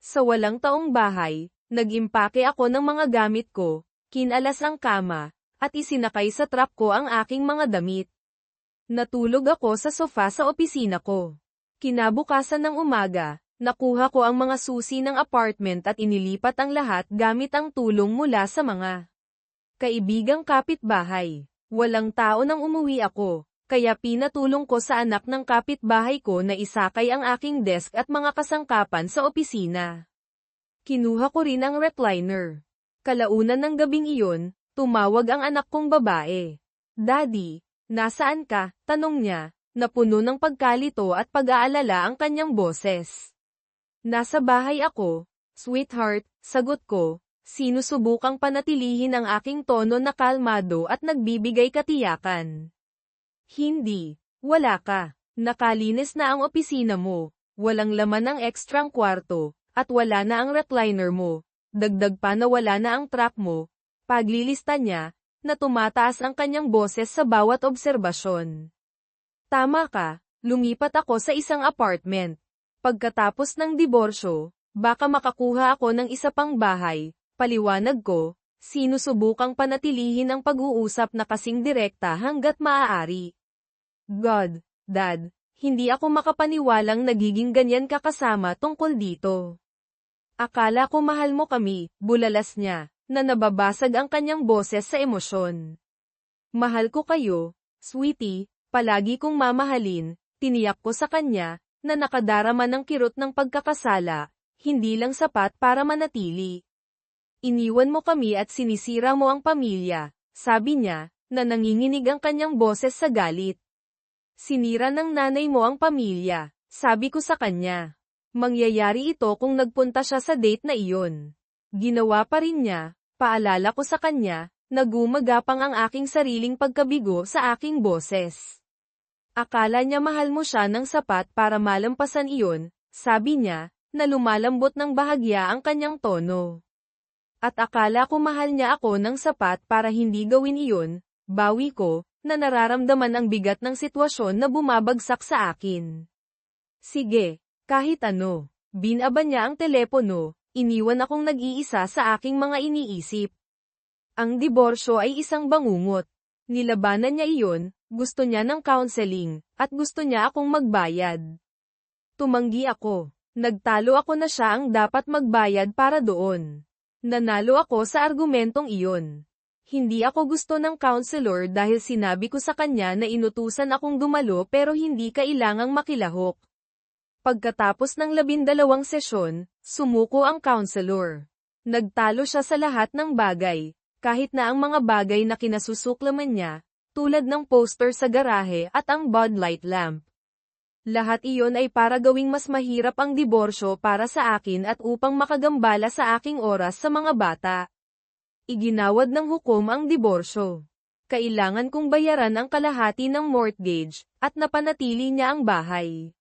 Sa walang taong bahay, nag-impake ako ng mga gamit ko, kinalas ang kama, at isinakay sa truck ko ang aking mga damit. Natulog ako sa sofa sa opisina ko. Kinabukasan ng umaga, nakuha ko ang mga susi ng apartment at inilipat ang lahat gamit ang tulong mula sa mga kaibigang kapitbahay. Walang tao nang umuwi ako, kaya pinatulong ko sa anak ng kapitbahay ko na isakay ang aking desk at mga kasangkapan sa opisina. Kinuha ko rin ang recliner. Kalaunan ng gabing iyon, tumawag ang anak kong babae. Daddy, nasaan ka? Tanong niya, na puno ng pagkalito at pag-aalala ang kanyang boses. Nasa bahay ako, sweetheart, sagot ko, sinusubukang panatilihin ang aking tono na kalmado at nagbibigay katiyakan. Hindi, wala ka. Nakalinis na ang opisina mo, walang laman ang ekstrang kwarto, at wala na ang recliner mo. Dagdag pa na wala na ang truck mo. Paglilista niya, na tumataas ang kanyang boses sa bawat obserbasyon. Tama ka, lumipat ako sa isang apartment. Pagkatapos ng diborsyo, baka makakuha ako ng isa pang bahay, paliwanag ko, sinusubukang panatilihin ang pag-uusap na kasing direkta hanggat maaari. God, Dad, hindi ako makapaniwalang nagiging ganyan ka kasama tungkol dito. Akala ko mahal mo kami, bulalas niya, na nababasag ang kanyang boses sa emosyon. Mahal ko kayo, sweetie, palagi kong mamahalin, tiniyak ko sa kanya, na nakadarama ng kirot ng pagkakasala, hindi lang sapat para manatili. Iniwan mo kami at sinisira mo ang pamilya, sabi niya, na nanginginig ang kanyang boses sa galit. Sinira ng nanay mo ang pamilya, sabi ko sa kanya. Mangyayari ito kung nagpunta siya sa date na iyon. Ginawa pa rin niya, paalala ko sa kanya, na gumagapang ang aking sariling pagkabigo sa aking boses. Akala niya mahal mo siya ng sapat para malampasan iyon, sabi niya, na lumalambot ng bahagya ang kanyang tono. At akala ko mahal niya ako ng sapat para hindi gawin iyon, bawi ko, na nararamdaman ang bigat ng sitwasyon na bumabagsak sa akin. Sige, kahit ano, binaba niya ang telepono, iniwan akong nag-iisa sa aking mga iniisip. Ang diborsyo ay isang bangungot. Nilabanan niya iyon, gusto niya ng counseling, at gusto niya akong magbayad. Tumanggi ako. Nagtalo ako na siya ang dapat magbayad para doon. Nanalo ako sa argumentong iyon. Hindi ako gusto ng counselor dahil sinabi ko sa kanya na inutusan akong dumalo pero hindi kailangang makilahok. Pagkatapos ng 12 sesyon, sumuko ang counselor. Nagtalo siya sa lahat ng bagay, kahit na ang mga bagay na kinasusuklaman niya, tulad ng poster sa garahe at ang Bud Light lamp. Lahat iyon ay para gawing mas mahirap ang diborsyo para sa akin at upang makagambala sa aking oras sa mga bata. Iginawad ng hukom ang diborsyo. Kailangan kong bayaran ang kalahati ng mortgage, at napanatili niya ang bahay.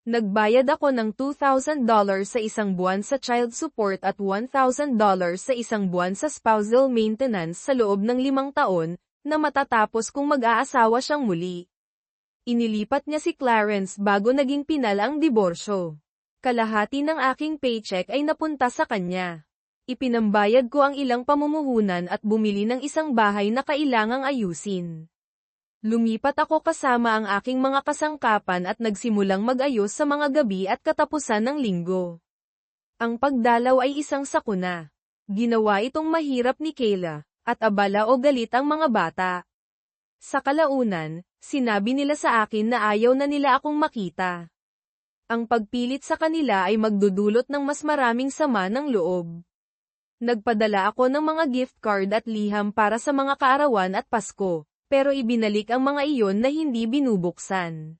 Nagbayad ako ng $2,000 sa isang buwan sa child support at $1,000 sa isang buwan sa spousal maintenance sa loob ng 5 taon, na matatapos kung mag-aasawa siyang muli. Inilipat niya si Clarence bago naging pinal ang diborsyo. Kalahati ng aking paycheck ay napunta sa kanya. Ipinambayad ko ang ilang pamumuhunan at bumili ng isang bahay na kailangang ayusin. Lumipat ako kasama ang aking mga kasangkapan at nagsimulang mag-ayos sa mga gabi at katapusan ng linggo. Ang pagdalaw ay isang sakuna. Ginawa itong mahirap ni Kayla, at abala o galit ang mga bata. Sa kalaunan, Sinabi nila sa akin na ayaw na nila akong makita. Ang pagpilit sa kanila ay magdudulot ng mas maraming sama ng loob. Nagpadala ako ng mga gift card at liham para sa mga kaarawan at Pasko, pero ibinalik ang mga iyon na hindi binubuksan.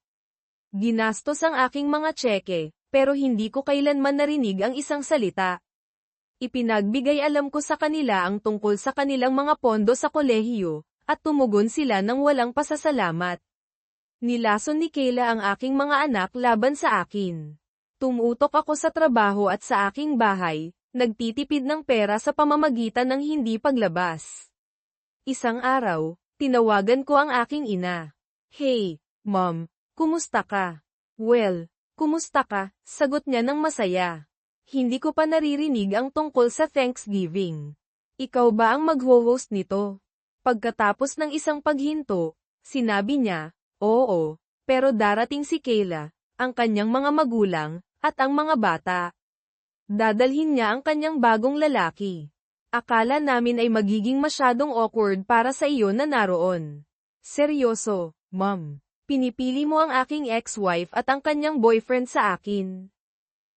Ginastos ang aking mga tseke, pero hindi ko kailanman narinig ang isang salita. Ipinagbigay alam ko sa kanila ang tungkol sa kanilang mga pondo sa kolehiyo, at tumugon sila ng walang pasasalamat. Nilason ni Kayla ang aking mga anak laban sa akin. Tumutok ako sa trabaho at sa aking bahay, nagtitipid ng pera sa pamamagitan ng hindi paglabas. Isang araw, tinawagan ko ang aking ina. "Hey, Mom, kumusta ka?" "Well, kumusta ka?" sagot niya ng masaya. "Hindi ko pa naririnig ang tungkol sa Thanksgiving. Ikaw ba ang magho-host nito?" Pagkatapos ng isang paghinto, sinabi niya, "Oo, pero darating si Kayla, ang kanyang mga magulang, at ang mga bata. Dadalhin niya ang kanyang bagong lalaki. Akala namin ay magiging masyadong awkward para sa iyo na naroon." "Seryoso, Mom. Pinipili mo ang aking ex-wife at ang kanyang boyfriend sa akin.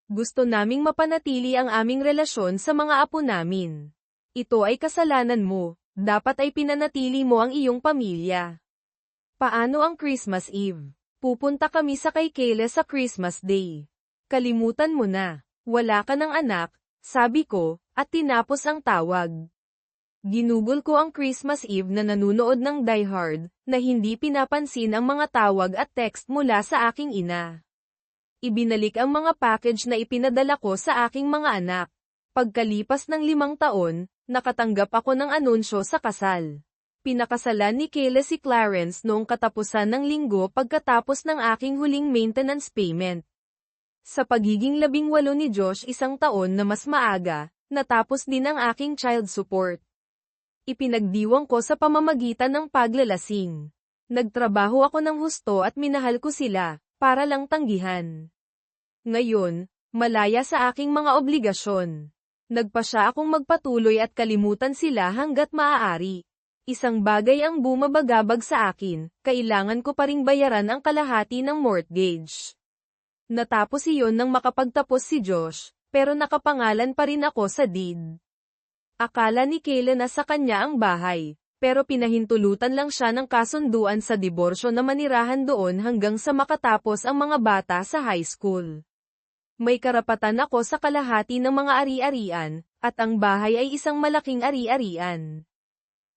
Gusto naming mapanatili ang aming relasyon sa mga apo namin. Ito ay kasalanan mo. Dapat ay pinanatili mo ang iyong pamilya." "Paano ang Christmas Eve? Pupunta kami sa kay Kayla sa Christmas Day." "Kalimutan mo na. Wala ka ng anak," sabi ko, at tinapos ang tawag. Ginugol ko ang Christmas Eve na nanunood ng Die Hard, na hindi pinapansin ang mga tawag at text mula sa aking ina. Ibinalik ang mga package na ipinadala ko sa aking mga anak. Pagkalipas ng 5 taon, nakatanggap ako ng anunsyo sa kasal. Pinakasalan ni Kayla si Clarence noong katapusan ng linggo pagkatapos ng aking huling maintenance payment. Sa pagiging 18 ni Josh 1 taon na mas maaga, natapos din ang aking child support. Ipinagdiwang ko sa pamamagitan ng paglalasing. Nagtrabaho ako ng husto at minahal ko sila, para lang tanggihan. Ngayon, malaya sa aking mga obligasyon. Nagpasya akong magpatuloy at kalimutan sila hanggat maaari. Isang bagay ang bumabagabag sa akin, kailangan ko pa ring bayaran ang kalahati ng mortgage. Natapos iyon nang makapagtapos si Josh, pero nakapangalan pa rin ako sa deed. Akala ni Kayla na sa kanya ang bahay, pero pinahintulutan lang siya ng kasunduan sa diborsyo na manirahan doon hanggang sa makatapos ang mga bata sa high school. May karapatan ako sa kalahati ng mga ari-arian, at ang bahay ay isang malaking ari-arian.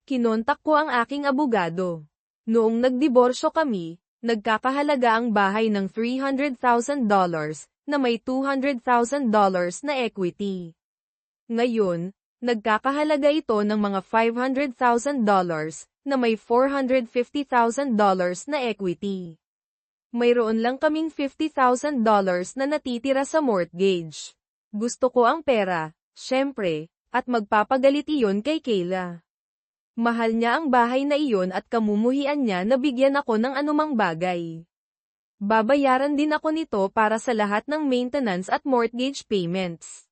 Kinontak ko ang aking abogado. Noong nagdiborsyo kami, nagkakahalaga ang bahay ng $300,000, na may $200,000 na equity. Ngayon, nagkakahalaga ito ng mga $500,000, na may $450,000 na equity. Mayroon lang kaming $50,000 na natitira sa mortgage. Gusto ko ang pera, syempre, at magpapagalit iyon kay Kayla. Mahal niya ang bahay na iyon at kamumuhian niya na bigyan ako ng anumang bagay. Babayaran din ako nito para sa lahat ng maintenance at mortgage payments.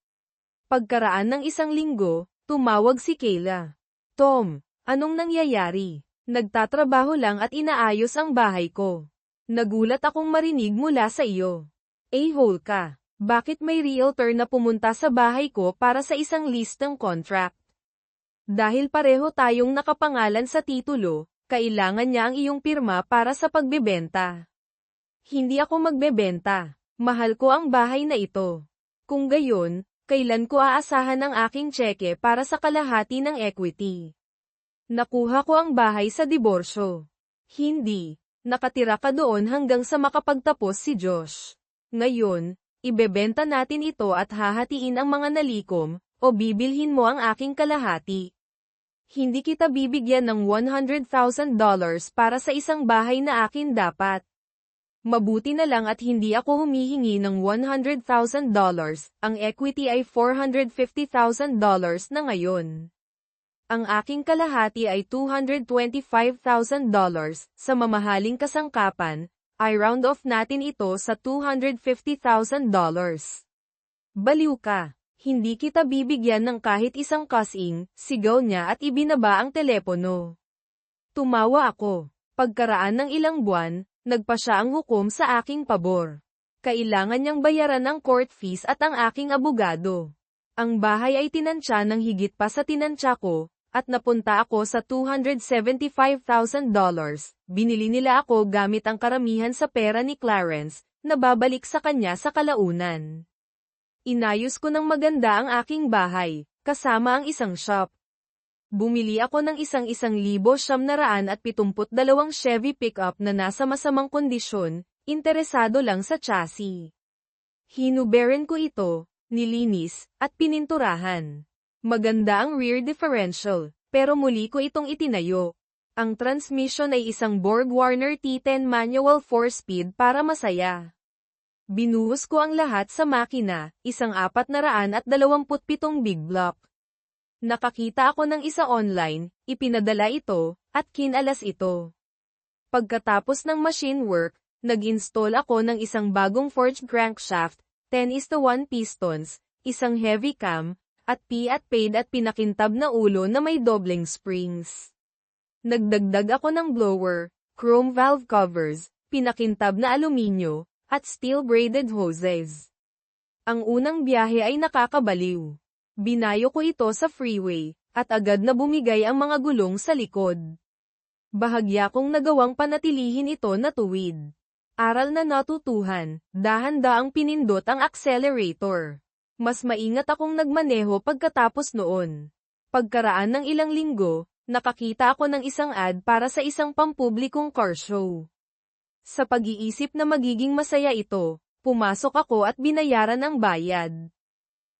Pagkaraan ng 1 linggo, tumawag si Kayla. "Tom, anong nangyayari? Nagtatrabaho lang at inaayos ang bahay ko. Nagulat akong marinig mula sa iyo. A-hole ka. Bakit may realtor na pumunta sa bahay ko para sa isang listang contract? Dahil pareho tayong nakapangalan sa titulo, kailangan niya ang iyong pirma para sa pagbebenta." "Hindi ako magbebenta. Mahal ko ang bahay na ito. Kung gayon, kailan ko aasahan ang aking tseke para sa kalahati ng equity? Nakuha ko ang bahay sa diborsyo." "Hindi. Nakatira ka doon hanggang sa makapagtapos si Josh. Ngayon, ibebenta natin ito at hahatiin ang mga nalikom, o bibilhin mo ang aking kalahati. Hindi kita bibigyan ng $100,000 para sa isang bahay na akin dapat. Mabuti na lang at hindi ako humihingi ng $100,000, ang equity ay $450,000 na ngayon. Ang aking kalahati ay $225,000, sa mamahaling kasangkapan, ay round off natin ito sa $250,000. Baliw ka. Hindi kita bibigyan ng kahit isang kasing, sigaw niya at ibinaba ang telepono. Tumawa ako. Pagkaraan ng ilang buwan, nagpa siya ang hukom sa aking pabor. Kailangan niyang bayaran ang court fees at ang aking abogado. Ang bahay ay tinansya ng higit pa sa tinansya ko, at napunta ako sa $275,000. Binili nila ako gamit ang karamihan sa pera ni Clarence, na babalik sa kanya sa kalaunan. Inayos ko ng maganda ang aking bahay, kasama ang isang shop. Bumili ako ng $1,972 Chevy pickup na nasa masamang kondisyon, interesado lang sa chassis. Hinuberan ko ito, nilinis, at pininturahan. Maganda ang rear differential, pero muli ko itong itinayo. Ang transmission ay isang Borg-Warner T10 manual 4-speed para masaya. Binuhos ko ang lahat sa makina, isang 427 big block. Nakakita ako ng isa online, ipinadala ito, at kinalas ito. Pagkatapos ng machine work, nag-install ako ng isang bagong forged crankshaft, 10:1 pistons, isang heavy cam, at paid at pinakintab na ulo na may dobleng springs. Nagdagdag ako ng blower, chrome valve covers, pinakintab na aluminyo, at steel braided hoses. Ang unang biyahe ay nakakabaliw. Binayo ko ito sa freeway, at agad na bumigay ang mga gulong sa likod. Bahagya kong nagawang panatilihin ito na tuwid. Aral na natutuhan, dahan-daang pinindot ang accelerator. Mas maingat akong nagmaneho pagkatapos noon. Pagkaraan ng ilang linggo, nakakita ako ng isang ad para sa isang pampublikong car show. Sa pag-iisip na magiging masaya ito, pumasok ako at binayaran ang bayad.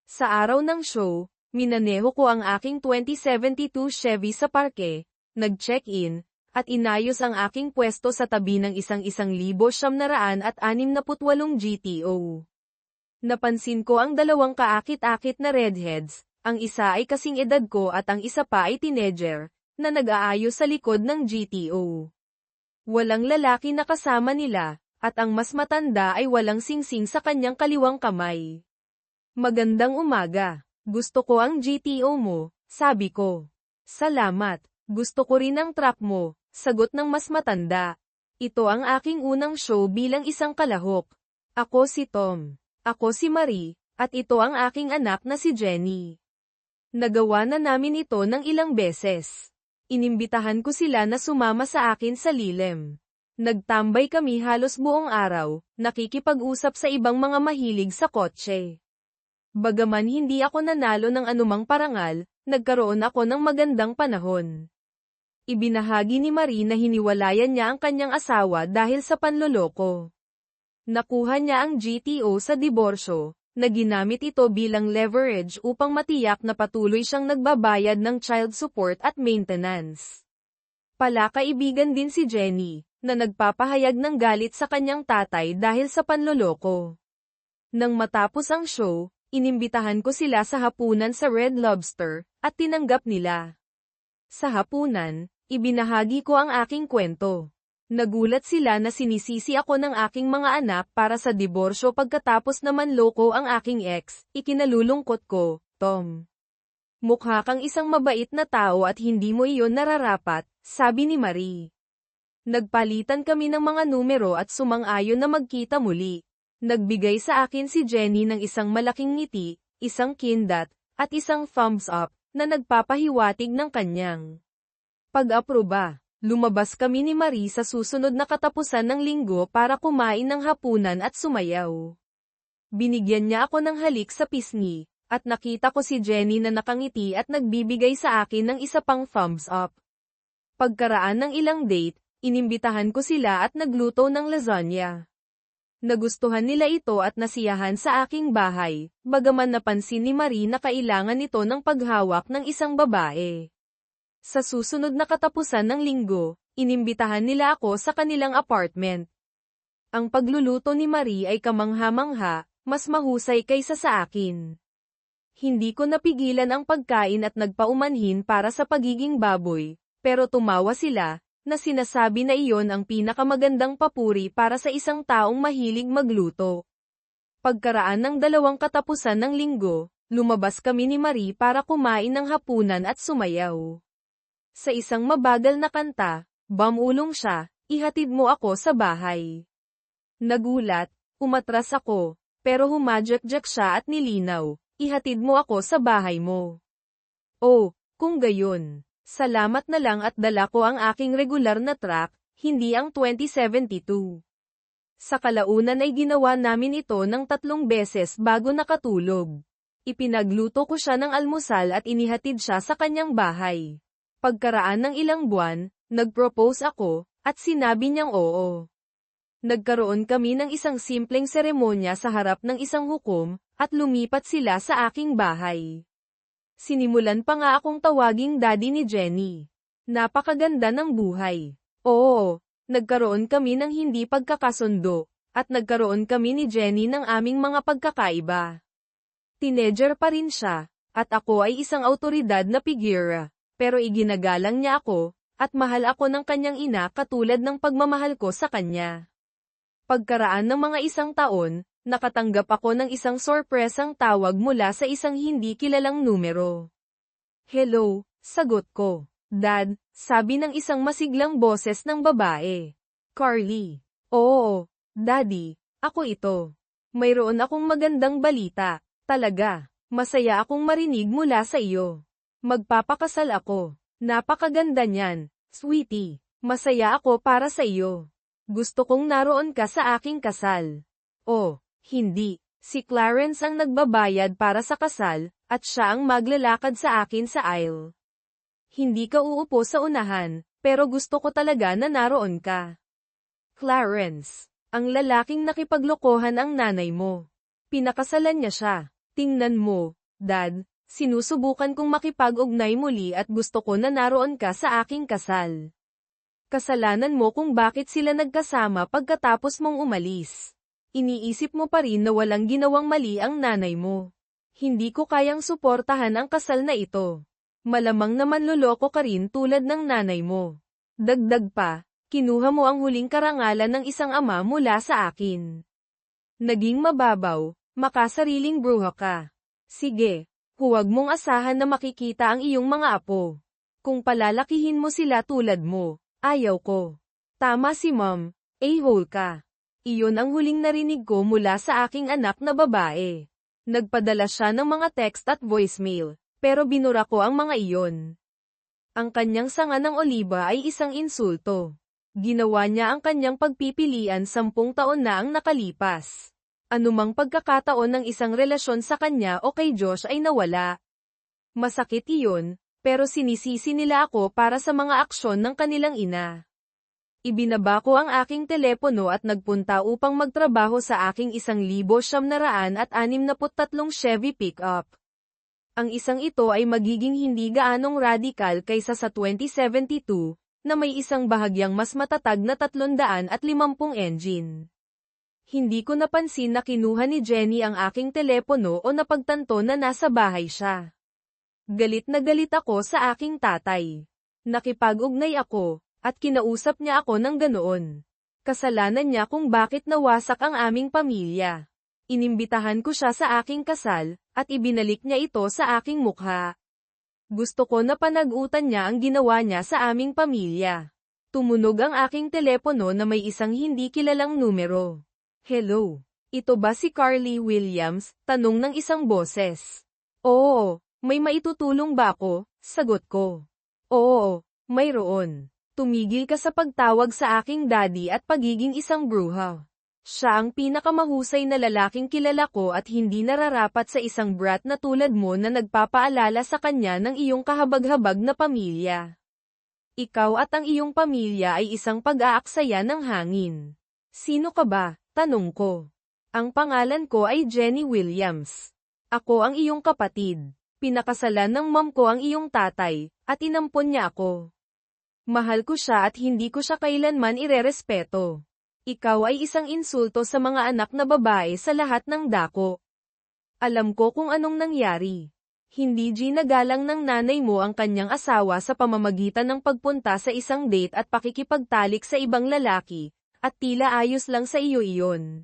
Sa araw ng show, minaneho ko ang aking 2072 Chevy sa parke, nag-check-in, at inayos ang aking pwesto sa tabi ng $1,968 GTO. Napansin ko ang dalawang kaakit-akit na redheads, ang isa ay kasing edad ko at ang isa pa ay teenager, na nag-aayos sa likod ng GTO. Walang lalaki na kasama nila, at ang mas matanda ay walang singsing sa kanyang kaliwang kamay. Magandang umaga. Gusto ko ang GTO mo, sabi ko. Salamat. Gusto ko rin ang truck mo, sagot ng mas matanda. Ito ang aking unang show bilang isang kalahok. Ako si Tom. Ako si Marie, at ito ang aking anak na si Jenny. Nagawa na namin ito ng ilang beses. Inimbitahan ko sila na sumama sa akin sa lilim. Nagtambay kami halos buong araw, nakikipag-usap sa ibang mga mahilig sa kotse. Bagaman hindi ako nanalo ng anumang parangal, nagkaroon ako ng magandang panahon. Ibinahagi ni Marie na hiniwalayan niya ang kanyang asawa dahil sa panloloko. Nakuha niya ang GTO sa diborsyo, na ginamit ito bilang leverage upang matiyak na patuloy siyang nagbabayad ng child support at maintenance. Palakaibigan din si Jenny, na nagpapahayag ng galit sa kanyang tatay dahil sa panloloko. Nang matapos ang show, inimbitahan ko sila sa hapunan sa Red Lobster, at tinanggap nila. Sa hapunan, ibinahagi ko ang aking kwento. Nagulat sila na sinisisi ako ng aking mga anak para sa diborsyo pagkatapos naman loko ang aking ex, ikinalulungkot ko, Tom. Mukha kang isang mabait na tao at hindi mo iyon nararapat, sabi ni Marie. Nagpalitan kami ng mga numero at sumang-ayon na magkita muli. Nagbigay sa akin si Jenny ng isang malaking ngiti, isang kindat, at isang thumbs up, na nagpapahiwatig ng kanyang pag-aproba. Lumabas kami ni Marie sa susunod na katapusan ng linggo para kumain ng hapunan at sumayaw. Binigyan niya ako ng halik sa pisngi, at nakita ko si Jenny na nakangiti at nagbibigay sa akin ng isa pang thumbs up. Pagkaraan ng ilang date, inimbitahan ko sila at nagluto ng lasagna. Nagustuhan nila ito at nasiyahan sa aking bahay, bagaman napansin ni Marie na kailangan ito ng paghawak ng isang babae. Sa susunod na katapusan ng linggo, inimbitahan nila ako sa kanilang apartment. Ang pagluluto ni Marie ay kamangha-mangha, mas mahusay kaysa sa akin. Hindi ko napigilan ang pagkain at nagpaumanhin para sa pagiging baboy, pero tumawa sila, na sinasabi na iyon ang pinakamagandang papuri para sa isang taong mahilig magluto. Pagkaraan ng 2 katapusan ng linggo, lumabas kami ni Marie para kumain ng hapunan at sumayaw. Sa isang mabagal na kanta, Bumulong siya, ihatid mo ako sa bahay. Nagulat, umatras ako, pero humadyak-jak siya at nilinaw, ihatid mo ako sa bahay mo. Oh, kung gayon, salamat na lang at dala ko ang aking regular na truck, hindi ang 2072. Sa kalaunan ay ginawa namin ito ng 3 beses bago nakatulog. Ipinagluto ko siya ng almusal at inihatid siya sa kanyang bahay. Pagkaraan ng ilang buwan, nag-propose ako, at sinabi niyang oo. Nagkaroon kami ng isang simpleng seremonya sa harap ng isang hukom, at lumipat sila sa aking bahay. Sinimulan pa nga akong tawaging daddy ni Jenny. Napakaganda ng buhay. Oo, nagkaroon kami ng hindi pagkakasundo, at nagkaroon kami ni Jenny ng aming mga pagkakaiba. Teenager pa rin siya, at ako ay isang awtoridad na figura, pero iginagalang niya ako, at mahal ako ng kanyang ina katulad ng pagmamahal ko sa kanya. Pagkaraan ng mga 1 taon, nakatanggap ako ng isang sorpresang tawag mula sa isang hindi kilalang numero. Hello, sagot ko. Dad, sabi ng isang masiglang boses ng babae. Carly. Oo, Daddy, ako ito. Mayroon akong magandang balita. Talaga, masaya akong marinig mula sa iyo. Magpapakasal ako. Napakaganda niyan, sweetie. Masaya ako para sa iyo. Gusto kong naroon ka sa aking kasal. Oh, hindi. Si Clarence ang nagbabayad para sa kasal, at siya ang maglalakad sa akin sa aisle. Hindi ka uupo sa unahan, pero gusto ko talaga na naroon ka. Clarence, ang lalaking nakipaglokohan ang nanay mo. Pinakasalan niya siya. Tingnan mo, Dad, sinusubukan kong makipag-ugnay muli at gusto ko na naroon ka sa aking kasal. Kasalanan mo kung bakit sila nagkasama pagkatapos mong umalis. Iniisip mo pa rin na walang ginawang mali ang nanay mo. Hindi ko kayang suportahan ang kasal na ito. Malamang naman loloko ka rin tulad ng nanay mo. Dagdag pa, kinuha mo ang huling karangalan ng isang ama mula sa akin. Naging mababaw, makasariling bruha ka. Sige, huwag mong asahan na makikita ang iyong mga apo. Kung palalakihin mo sila tulad mo, ayaw ko. Tama si Mom, a-hole ka. Iyon ang huling narinig ko mula sa aking anak na babae. Nagpadala siya ng mga text at voicemail, pero binura ko ang mga iyon. Ang kanyang sanga ng oliba ay isang insulto. Ginawa niya ang kanyang pagpipilian 10 taon na ang nakalipas. Anumang pagkakataon ng isang relasyon sa kanya o kay Josh ay nawala. Masakit iyon, pero sinisisi nila ako para sa mga aksyon ng kanilang ina. Ibinaba ko ang aking telepono at nagpunta upang magtrabaho sa aking 1,963 Chevy pickup. Ang isang ito ay magiging hindi gaanong radikal kaysa sa 2072, na may isang bahagyang mas matatag na 350 engine. Hindi ko napansin na kinuha ni Jenny ang aking telepono o napagtanto na nasa bahay siya. Galit na galit ako sa aking tatay. Nakipag-ugnay ako, at kinausap niya ako ng ganoon. Kasalanan niya kung bakit nawasak ang aming pamilya. Inimbitahan ko siya sa aking kasal, at ibinalik niya ito sa aking mukha. Gusto ko na panag-utan niya ang ginawa niya sa aming pamilya. Tumunog ang aking telepono na may isang hindi kilalang numero. Hello, ito ba si Carly Williams? Tanong ng isang boses. Oo, may maitutulong ba ako? Sagot ko. Oo, mayroon. Tumigil ka sa pagtawag sa aking daddy at pagiging isang bruha. Siya ang pinakamahusay na lalaking kilala ko at hindi nararapat sa isang brat na tulad mo na nagpapaalala sa kanya ng iyong kahabag-habag na pamilya. Ikaw at ang iyong pamilya ay isang pag-aaksaya ng hangin. Sino ka ba? Tanong ko. Ang pangalan ko ay Jenny Williams. Ako ang iyong kapatid. Pinakasalan ng mom ko ang iyong tatay, at inampon niya ako. Mahal ko siya at hindi ko siya kailanman irerespeto. Ikaw ay isang insulto sa mga anak na babae sa lahat ng dako. Alam ko kung anong nangyari. Hindi ginagalang ng nanay mo ang kanyang asawa sa pamamagitan ng pagpunta sa isang date at pakikipagtalik sa ibang lalaki, at tila ayos lang sa iyo iyon.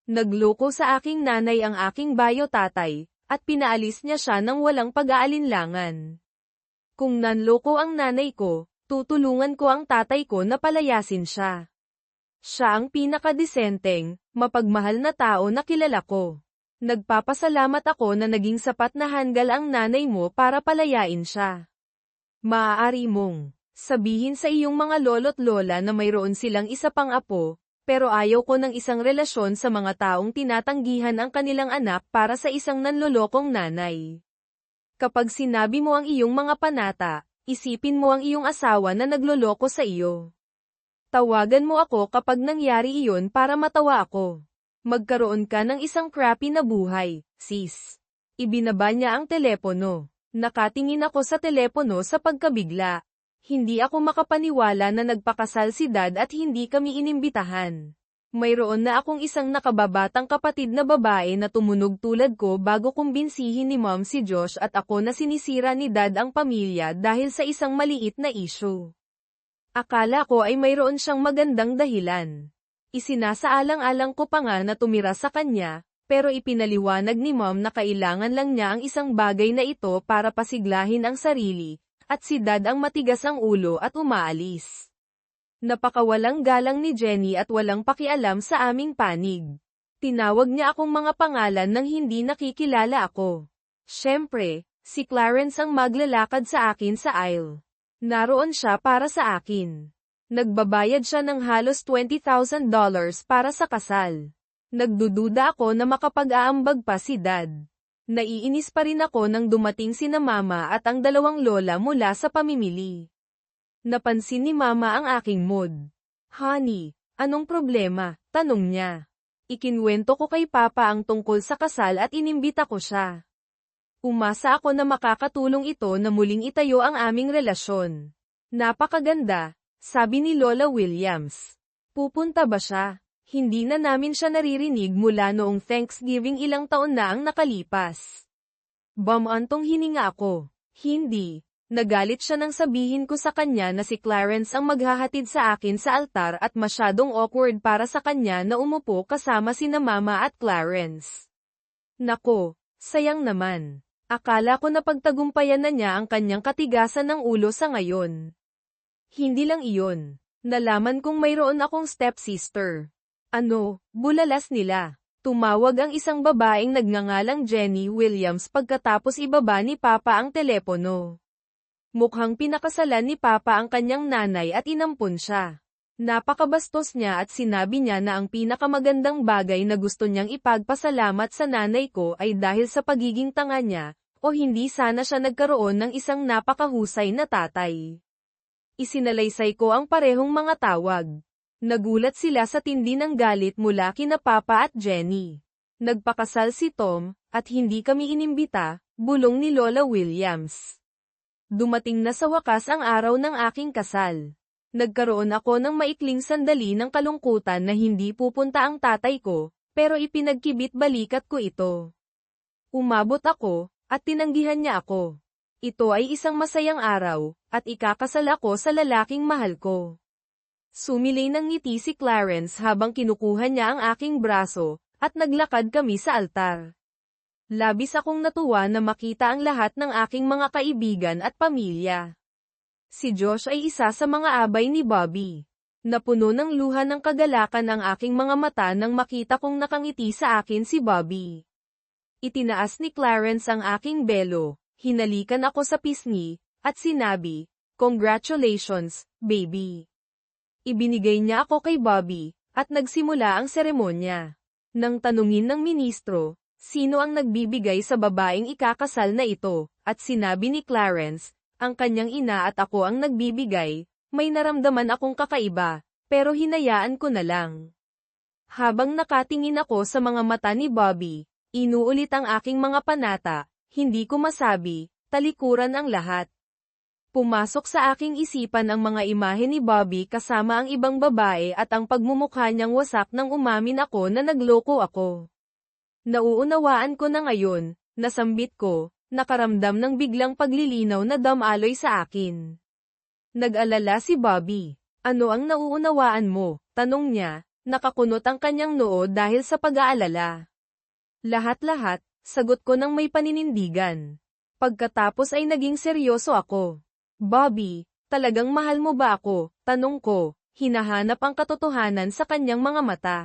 Nagloko sa aking nanay ang aking bayo tatay, at pinaalis niya siya ng walang pag-aalinlangan. Kung nanloko ang nanay ko, Tutulungan ko ang tatay ko na palayasin siya. Siya ang pinakadesenteng, mapagmahal na tao na kilala ko. Nagpapasalamat ako na naging sapat na handgal ang nanay mo para palayain siya. Maaari mong sabihin sa iyong mga lolo't lola na mayroon silang isa pang apo, pero ayaw ko ng isang relasyon sa mga taong tinatanggihan ang kanilang anak para sa isang nanlolokong nanay. Kapag sinabi mo ang iyong mga panata, isipin mo ang iyong asawa na nagloloko sa iyo. Tawagan mo ako kapag nangyari iyon para matawa ako. Magkaroon ka ng isang crappy na buhay, sis. Ibinaba niya ang telepono. Nakatingin ako sa telepono sa pagkabigla. Hindi ako makapaniwala na nagpakasal si Dad at hindi kami inimbitahan. Mayroon na akong isang nakababatang kapatid na babae na tumunog tulad ko bago kumbinsihin ni Mom si Josh at ako na sinisira ni Dad ang pamilya dahil sa isang maliit na issue. Akala ko ay mayroon siyang magandang dahilan. Isinasaalang-alang ko pa nga na tumira sa kanya, pero ipinaliwanag ni Mom na kailangan lang niya ang isang bagay na ito para pasiglahin ang sarili, at si Dad ang matigas ang ulo at umaalis. Napakawalang galang ni Jenny at walang pakialam sa aming panig. Tinawag niya akong mga pangalan nang hindi nakikilala ako. Siyempre, si Clarence ang maglalakad sa akin sa aisle. Naroon siya para sa akin. Nagbabayad siya ng halos $20,000 para sa kasal. Nagdududa ako na makapag-aambag pa si Dad. Naiinis pa rin ako nang dumating sina Mama at ang dalawang lola mula sa pamimili. Napansin ni Mama ang aking mood. Honey, anong problema? Tanong niya. Ikinwento ko kay Papa ang tungkol sa kasal at inimbita ko siya. Umasa ako na makakatulong ito na muling itayo ang aming relasyon. Napakaganda, sabi ni Lola Williams. Pupunta ba siya? Hindi na namin siya naririnig mula noong Thanksgiving ilang taon na ang nakalipas. Bumantong hininga ako. Hindi. Nagalit siya nang sabihin ko sa kanya na si Clarence ang maghahatid sa akin sa altar at masyadong awkward para sa kanya na umupo kasama sina Mama at Clarence. Nako, sayang naman. Akala ko na pagtagumpayan na niya ang kanyang katigasan ng ulo sa ngayon. Hindi lang iyon. Nalaman kong mayroon akong stepsister. Ano, bulalas nila. Tumawag ang isang babaeng nagngangalang Jenny Williams pagkatapos ibaba ni Papa ang telepono. Mukhang pinakasalan ni Papa ang kanyang nanay at inampun siya. Napakabastos niya at sinabi niya na ang pinakamagandang bagay na gusto niyang ipagpasalamat sa nanay ko ay dahil sa pagiging tanga niya, o hindi sana siya nagkaroon ng isang napakahusay na tatay. Isinalaysay ko ang parehong mga tawag. Nagulat sila sa tindi ng galit mula kina Papa at Jenny. Nagpakasal si Tom, at hindi kami inimbita, bulong ni Lola Williams. Dumating na sa wakas ang araw ng aking kasal. Nagkaroon ako ng maikling sandali ng kalungkutan na hindi pupunta ang tatay ko, pero ipinagkibit balikat ko ito. Umabot ako, at tinanggihan niya ako. Ito ay isang masayang araw, at ikakasal ako sa lalaking mahal ko. Sumilay ng ngiti si Clarence habang kinukuha niya ang aking braso, at naglakad kami sa altar. Labis akong natuwa na makita ang lahat ng aking mga kaibigan at pamilya. Si Josh ay isa sa mga abay ni Bobby. Napuno ng luha ng kagalakan ang aking mga mata nang makita kong nakangiti sa akin si Bobby. Itinaas ni Clarence ang aking belo, hinalikan ako sa pisngi, at sinabi, "Congratulations, baby." Ibinigay niya ako kay Bobby, at nagsimula ang seremonya. Nang tanungin ng ministro, sino ang nagbibigay sa babaeng ikakasal na ito, at sinabi ni Clarence, ang kanyang ina at ako ang nagbibigay, may naramdaman akong kakaiba, pero hinayaan ko na lang. Habang nakatingin ako sa mga mata ni Bobby, inuulit ang aking mga panata, hindi ko masabi, talikuran ang lahat. Pumasok sa aking isipan ang mga imahe ni Bobby kasama ang ibang babae at ang pagmumukha niyang wasak nang umamin ako na nagloko ako. Nauunawaan ko na ngayon, nasambit ko, nakaramdam ng biglang paglilinaw na damaloy sa akin. Nag-alala si Bobby. Ano ang nauunawaan mo? Tanong niya, nakakunot ang kanyang noo dahil sa pag-aalala. Lahat-lahat, sagot ko ng may paninindigan. Pagkatapos ay naging seryoso ako. Bobby, Talagang mahal mo ba ako? Tanong ko, hinahanap ang katotohanan sa kanyang mga mata.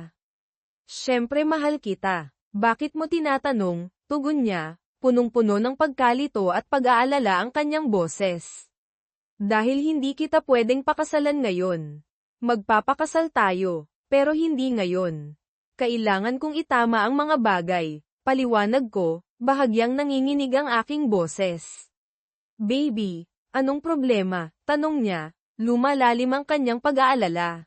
Siyempre mahal kita. Bakit mo tinatanong? Tugon niya, punong-puno ng pagkalito at pag-aalala ang kanyang boses. Dahil hindi kita pwedeng pakasalan ngayon. Magpapakasal tayo, pero hindi ngayon. Kailangan kong itama ang mga bagay, paliwanag ko, bahagyang nanginginig ang aking boses. Baby, anong problema? Tanong niya, lumalalim ang kanyang pag-aalala.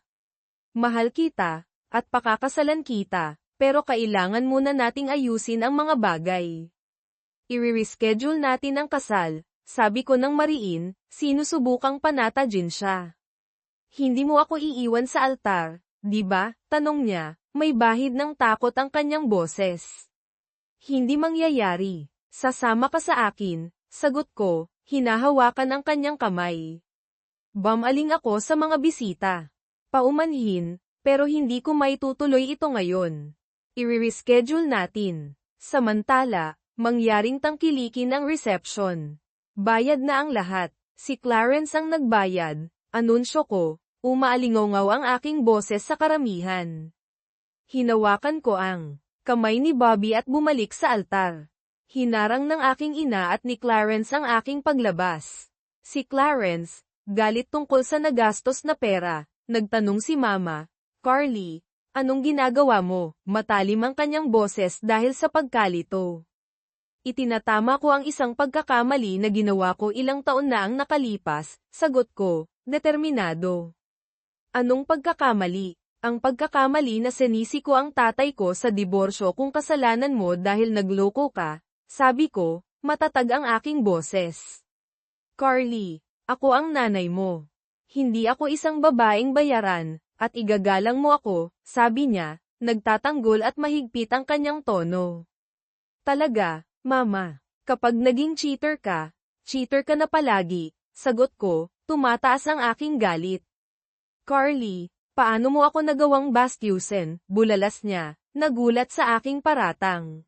Mahal kita, at pakakasalan kita, pero kailangan muna nating ayusin ang mga bagay. I-reschedule natin ang kasal, sabi ko ng mariin, sinusubukang panatagin siya. Hindi mo ako iiwan sa altar, di ba? Tanong niya, may bahid ng takot ang kanyang boses. Hindi mangyayari. Sasama ka sa akin, sagot ko, hinahawakan ang kanyang kamay. Bumaling ako sa mga bisita. Paumanhin, pero hindi ko maitutuloy ito ngayon. I-reschedule natin. Samantala, mangyaring tangkilikin ang reception. Bayad na ang lahat. Si Clarence ang nagbayad, anunsyo ko, umaalingaw ang aking boses sa karamihan. Hinawakan ko ang kamay ni Bobby at bumalik sa altar. Hinarang ng aking ina at ni Clarence ang aking paglabas. Si Clarence, galit tungkol sa nagastos na pera, nagtanong si Mama, Carly, anong ginagawa mo? Matalim ang kanyang boses dahil sa pagkalito. Itinatama ko ang isang pagkakamali na ginawa ko ilang taon na ang nakalipas, sagot ko, determinado. Anong pagkakamali? Ang pagkakamali na sinisi ko ang tatay ko sa diborsyo kung kasalanan mo dahil nagloko ka, sabi ko, matatag ang aking boses. Carly, ako ang nanay mo. Hindi ako isang babaeng bayaran, at igagalang mo ako, sabi niya, nagtatanggol at mahigpit ang kanyang tono. Talaga, Mama, kapag naging cheater ka na palagi, sagot ko, tumataas ang aking galit. Carly, paano mo ako nagawang bastyusin? Bulalas niya, nagulat sa aking paratang.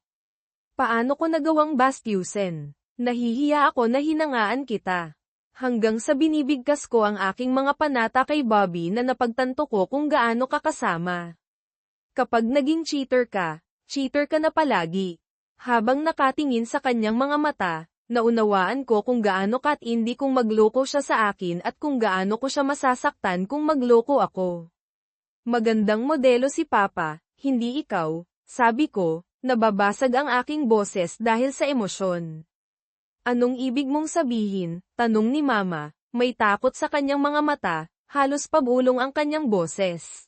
Paano ko nagawang bastyusin? Nahihiya ako na hinangaan kita. Hanggang sa binibigkas ko ang aking mga panata kay Bobby na napagtanto ko kung gaano ka kasama. Kapag naging cheater ka na palagi. Habang nakatingin sa kanyang mga mata, naunawaan ko kung gaano katindi kung magloko siya sa akin at kung gaano ko siya masasaktan kung magloko ako. Magandang modelo si Papa, hindi ikaw, sabi ko, nababasag ang aking boses dahil sa emosyon. Anong ibig mong sabihin? Tanong ni Mama, may takot sa kanyang mga mata, halos pabulong ang kanyang boses.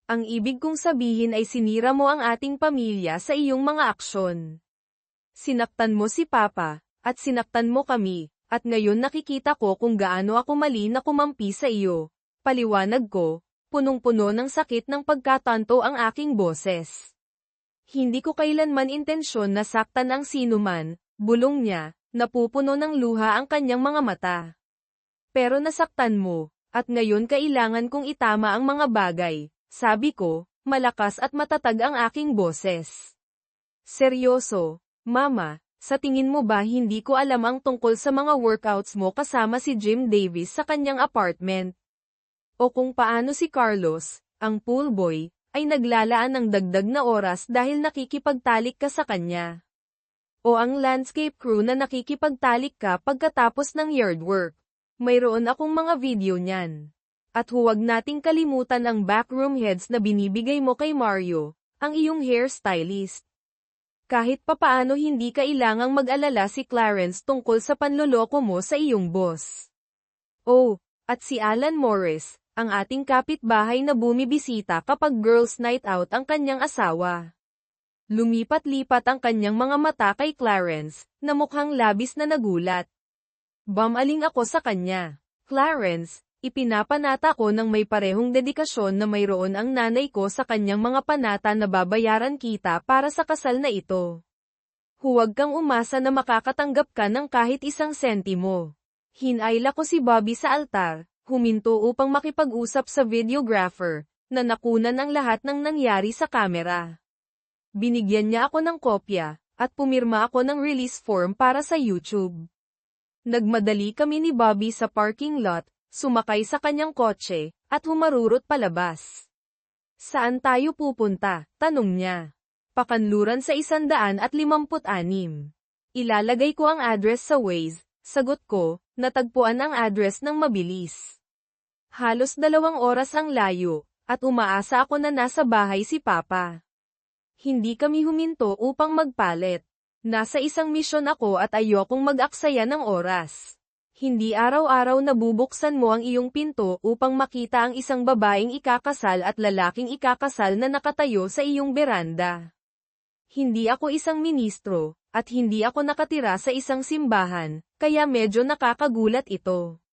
Ang ibig kong sabihin ay sinira mo ang ating pamilya sa iyong mga aksyon. Sinaktan mo si Papa, at sinaktan mo kami, at ngayon nakikita ko kung gaano ako mali na kumampi sa iyo. Paliwanag ko, punong-puno ng sakit ng pagkatanto ang aking boses. Hindi ko kailanman intensyon na saktan ang sinuman, bulong niya, napupuno ng luha ang kanyang mga mata. Pero nasaktan mo, at ngayon kailangan kong itama ang mga bagay. Sabi ko, malakas at matatag ang aking boses. Seryoso, Mama, sa tingin mo ba hindi ko alam ang tungkol sa mga workouts mo kasama si Jim Davis sa kanyang apartment? O kung paano si Carlos, ang pool boy, ay naglalaan ng dagdag na oras dahil nakikipagtalik ka sa kanya? O ang landscape crew na nakikipagtalik ka pagkatapos ng yard work? Mayroon akong mga video niyan. At huwag nating kalimutan ang backroom heads na binibigay mo kay Mario, ang iyong hairstylist. Kahit papaano hindi kailangang mag-alala si Clarence tungkol sa panloloko mo sa iyong boss. Oh, at si Alan Morris, ang ating kapitbahay na bumibisita kapag girls' night out ang kanyang asawa. Lumipat-lipat ang kanyang mga mata kay Clarence, na mukhang labis na nagulat. Bumaling ako sa kanya. Clarence, ipinapanata ko ng may parehong dedikasyon na mayroon ang nanay ko sa kanyang mga panata na babayaran kita para sa kasal na ito. Huwag kang umasa na makakatanggap ka ng kahit isang sentimo. Hinayla ko si Bobby sa altar, huminto upang makipag-usap sa videographer, na nakunan ang lahat ng nangyari sa kamera. Binigyan niya ako ng kopya, at pumirma ako ng release form para sa YouTube. Nagmadali kami ni Bobby sa parking lot, sumakay sa kanyang kotse, at humarurot palabas. Saan tayo pupunta? Tanong niya. Pakanluran sa 156. Ilalagay ko ang address sa Waze, sagot ko, natagpuan ang address ng mabilis. Halos 2 oras ang layo, at umaasa ako na nasa bahay si Papa. Hindi kami huminto upang magpalit. Nasa isang misyon ako at ayokong mag-aksaya ng oras. Hindi araw-araw na bubuksan mo ang iyong pinto upang makita ang isang babaeng ikakasal at lalaking ikakasal na nakatayo sa iyong beranda. Hindi ako isang ministro, at hindi ako nakatira sa isang simbahan, kaya medyo nakakagulat ito.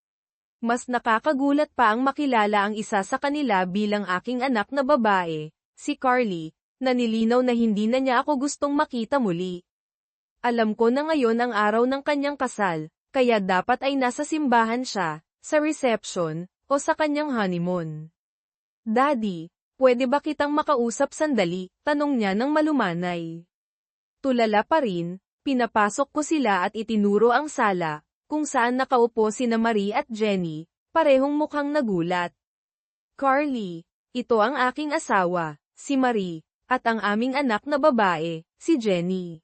Mas nakakagulat pa ang makilala ang isa sa kanila bilang aking anak na babae, si Carly, na nilinaw na hindi na niya ako gustong makita muli. Alam ko na ngayon ang araw ng kanyang kasal, kaya dapat ay nasa simbahan siya, sa reception, o sa kanyang honeymoon. Daddy, pwede ba kitang makausap sandali? Tanong niya ng malumanay. Tulala pa rin, pinapasok ko sila at itinuro ang sala, kung saan nakaupo sina Marie at Jenny, parehong mukhang nagulat. Carly, ito ang aking asawa, si Marie, at ang aming anak na babae, si Jenny.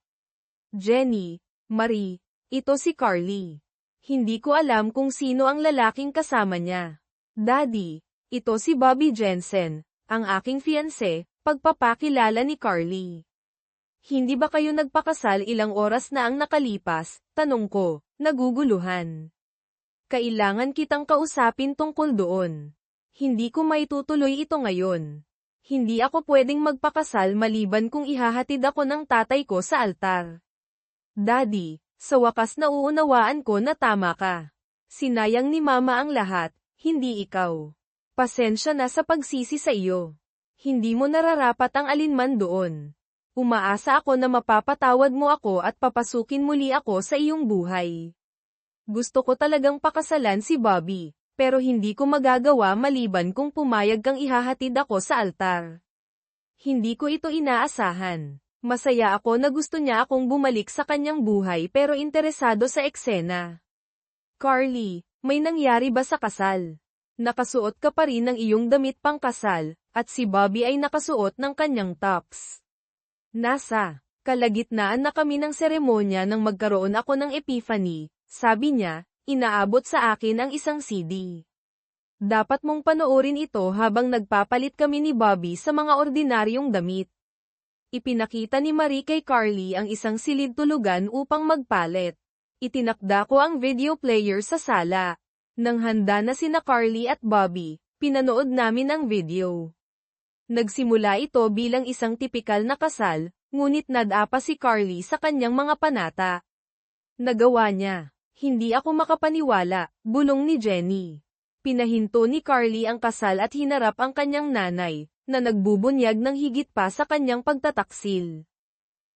Jenny, Marie, ito si Carly. Hindi ko alam kung sino ang lalaking kasama niya. Daddy, ito si Bobby Jensen, ang aking fiancé, pagpapakilala ni Carly. Hindi ba kayo nagpakasal ilang oras na ang nakalipas? Tanong ko, naguguluhan. Kailangan kitang kausapin tungkol doon. Hindi ko maitutuloy ito ngayon. Hindi ako pwedeng magpakasal maliban kung ihahatid ako ng tatay ko sa altar. Daddy, sa wakas nauunawaan ko na tama ka. Sinayang ni Mama ang lahat, hindi ikaw. Pasensya na sa pagsisi sa iyo. Hindi mo nararapat ang alinman doon. Umaasa ako na mapapatawad mo ako at papasukin muli ako sa iyong buhay. Gusto ko talagang pakasalan si Bobby, pero hindi ko magagawa maliban kung pumayag kang ihahatid ako sa altar. Hindi ko ito inaasahan. Masaya ako na gusto niya akong bumalik sa kanyang buhay pero interesado sa eksena. Carly, may nangyari ba sa kasal? Nakasuot ka pa rin ng iyong damit pangkasal, at si Bobby ay nakasuot ng kanyang tops. Nasa kalagitnaan na kami ng seremonya nang magkaroon ako ng epiphany, sabi niya, inaabot sa akin ang isang CD. Dapat mong panoorin ito habang nagpapalit kami ni Bobby sa mga ordinaryong damit. Ipinakita ni Marie kay Carly ang isang silid tulugan upang magpalit. Itinakda ko ang video player sa sala. Nang handa na sina Carly at Bobby, pinanood namin ang video. Nagsimula ito bilang isang tipikal na kasal, ngunit nadapa si Carly sa kanyang mga panata. Nagawa niya. Hindi ako makapaniwala, bulong ni Jenny. Pinahinto ni Carly ang kasal at hinarap ang kanyang nanay, na nagbubunyag ng higit pa sa kanyang pagtataksil.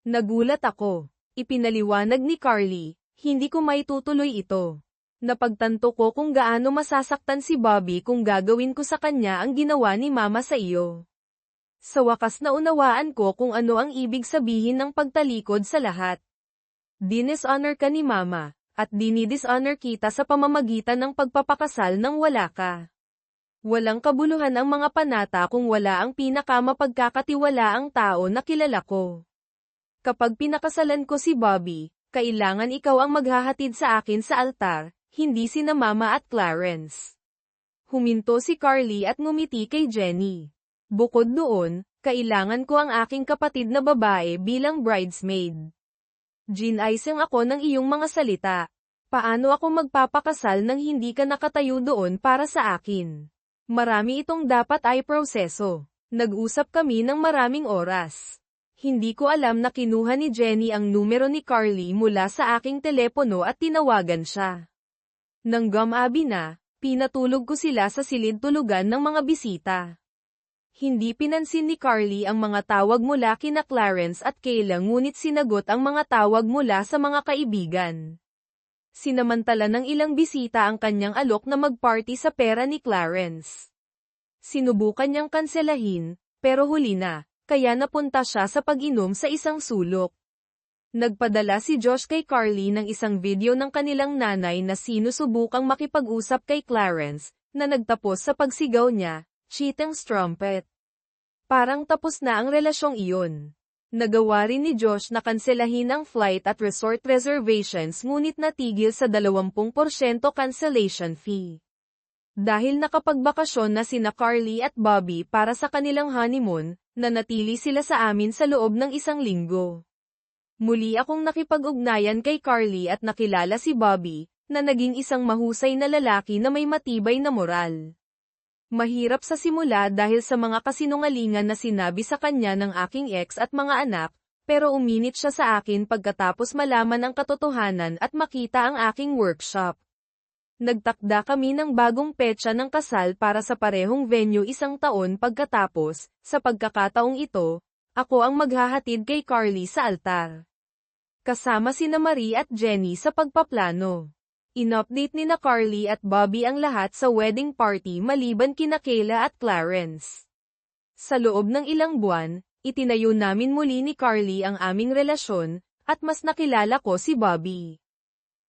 Nagulat ako. Ipinaliwanag ni Carly, hindi ko maitutuloy ito. Napagtanto ko kung gaano masasaktan si Bobby kung gagawin ko sa kanya ang ginawa ni Mama sa iyo. Sa wakas naunawaan ko kung ano ang ibig sabihin ng pagtalikod sa lahat. Dinishonor ka ni Mama, at dinidishonor kita sa pamamagitan ng pagpapakasal nang wala ka. Walang kabuluhan ang mga panata kung wala ang pinakamapagkakatiwalaang tao na kilala ko. Kapag pinakasalan ko si Bobby, kailangan ikaw ang maghahatid sa akin sa altar, hindi sina Mama at Clarence. Huminto si Carly at ngumiti kay Jenny. Bukod doon, kailangan ko ang aking kapatid na babae bilang bridesmaid. Ginaisang ako ng iyong mga salita. Paano ako magpapakasal nang hindi ka nakatayo doon para sa akin? Marami itong dapat ay proseso. Nag-usap kami ng maraming oras. Hindi ko alam na kinuha ni Jenny ang numero ni Carly mula sa aking telepono at tinawagan siya. Nang gumabi na, pinatulog ko sila sa silid tulugan ng mga bisita. Hindi pinansin ni Carly ang mga tawag mula kina Clarence at Kayla ngunit sinagot ang mga tawag mula sa mga kaibigan. Sinamantala ng ilang bisita ang kanyang alok na magparty sa pera ni Clarence. Sinubukan niyang kanselahin, pero huli na, kaya napunta siya sa pag-inom sa isang sulok. Nagpadala si Josh kay Carly ng isang video ng kanilang nanay na sinusubukang makipag-usap kay Clarence, na nagtapos sa pagsigaw niya, "Cheating strumpet." Parang tapos na ang relasyong iyon. Nagawa rin ni Josh na kanselahin ang flight at resort reservations ngunit natigil sa 20% cancellation fee. Dahil nakapagbakasyon na sina Carly at Bobby para sa kanilang honeymoon, nanatili sila sa amin sa loob ng 1 linggo. Muli akong nakipag-ugnayan kay Carly at nakilala si Bobby, na naging isang mahusay na lalaki na may matibay na moral. Mahirap sa simula dahil sa mga kasinungalingan na sinabi sa kanya ng aking ex at mga anak, pero uminit siya sa akin pagkatapos malaman ang katotohanan at makita ang aking workshop. Nagtakda kami ng bagong petsa ng kasal para sa parehong venue 1 taon pagkatapos, sa pagkakataong ito, ako ang maghahatid kay Carly sa altar. Kasama sina Marie at Jenny sa pagpaplano. In-update ni na Carly at Bobby ang lahat sa wedding party maliban kina Kayla at Clarence. Sa loob ng ilang buwan, itinayo namin muli ni Carly ang aming relasyon, at mas nakilala ko si Bobby.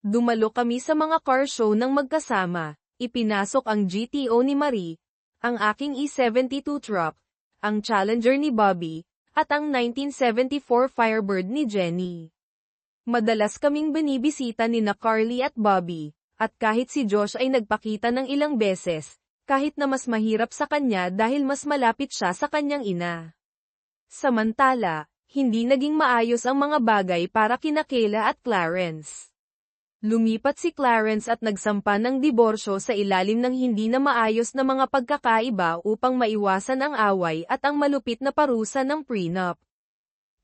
Dumalo kami sa mga car show ng magkasama, ipinasok ang GTO ni Marie, ang aking E72 truck, ang Challenger ni Bobby, at ang 1974 Firebird ni Jenny. Madalas kaming binibisita ni na Carly at Bobby, at kahit si Josh ay nagpakita ng ilang beses, kahit na mas mahirap sa kanya dahil mas malapit siya sa kanyang ina. Samantala, hindi naging maayos ang mga bagay para kina Kayla at Clarence. Lumipat si Clarence at nagsampa ng diborsyo sa ilalim ng hindi na maayos na mga pagkakaiba upang maiwasan ang away at ang malupit na parusa ng prenup.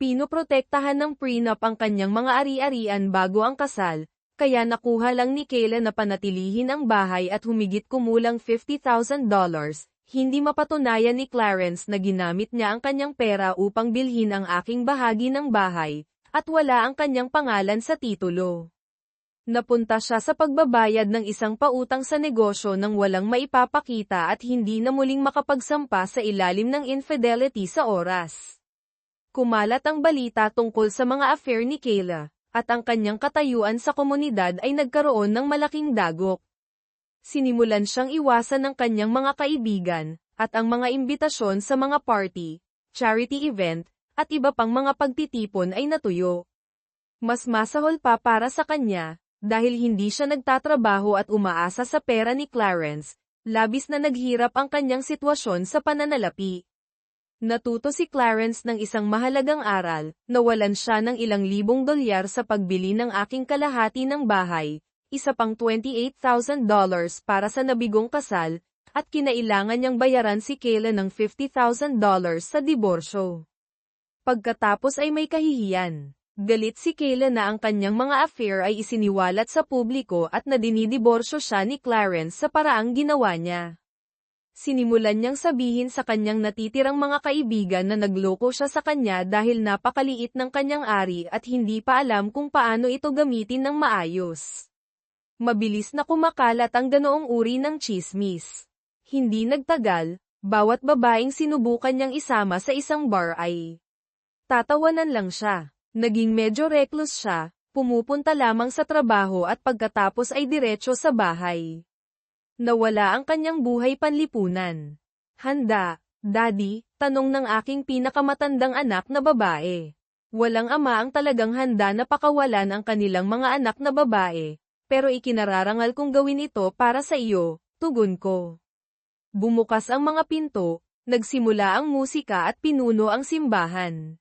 Pinoprotektahan ng prenup ang kanyang mga ari-arian bago ang kasal, kaya nakuha lang ni Kayla na panatilihin ang bahay at humigit kumulang $50,000, hindi mapatunayan ni Clarence na ginamit niya ang kanyang pera upang bilhin ang aking bahagi ng bahay, at wala ang kanyang pangalan sa titulo. Napunta siya sa pagbabayad ng isang pautang sa negosyo nang walang maipapakita at hindi na muling makapagsampa sa ilalim ng infidelity sa oras. Kumalat ang balita tungkol sa mga affair ni Kayla, at ang kanyang katayuan sa komunidad ay nagkaroon ng malaking dagok. Sinimulan siyang iwasan ng kanyang mga kaibigan, at ang mga imbitasyon sa mga party, charity event, at iba pang mga pagtitipon ay natuyo. Mas masahol pa para sa kanya, dahil hindi siya nagtatrabaho at umaasa sa pera ni Clarence, labis na naghirap ang kanyang sitwasyon sa pananalapi. Natuto si Clarence ng isang mahalagang aral, nawalan siya ng ilang libong dolyar sa pagbili ng aking kalahati ng bahay, isa pang $28,000 para sa nabigong kasal, at kinailangan niyang bayaran si Kayla ng $50,000 sa diborsyo. Pagkatapos ay may kahihiyan. Galit si Kayla na ang kanyang mga affair ay isiniwalat sa publiko at na dinidiborsyo siya ni Clarence sa paraang ginawa niya. Sinimulan niyang sabihin sa kanyang natitirang mga kaibigan na nagloko siya sa kanya dahil napakaliit ng kanyang ari at hindi pa alam kung paano ito gamitin ng maayos. Mabilis na kumakalat ang ganoong uri ng tsismis. Hindi nagtagal, bawat babaeng sinubukan niyang isama sa isang bar ay tatawanan lang siya. Naging medyo reckless siya, pumupunta lamang sa trabaho at pagkatapos ay diretso sa bahay. Nawala ang kanyang buhay panlipunan. "Handa, Daddy?" tanong ng aking pinakamatandang anak na babae. Walang ama ang talagang handa na pakawalan ang kanilang mga anak na babae, pero ikinararangal kong gawin ito para sa iyo, tugon ko. Bumukas ang mga pinto, nagsimula ang musika at pinuno ang simbahan.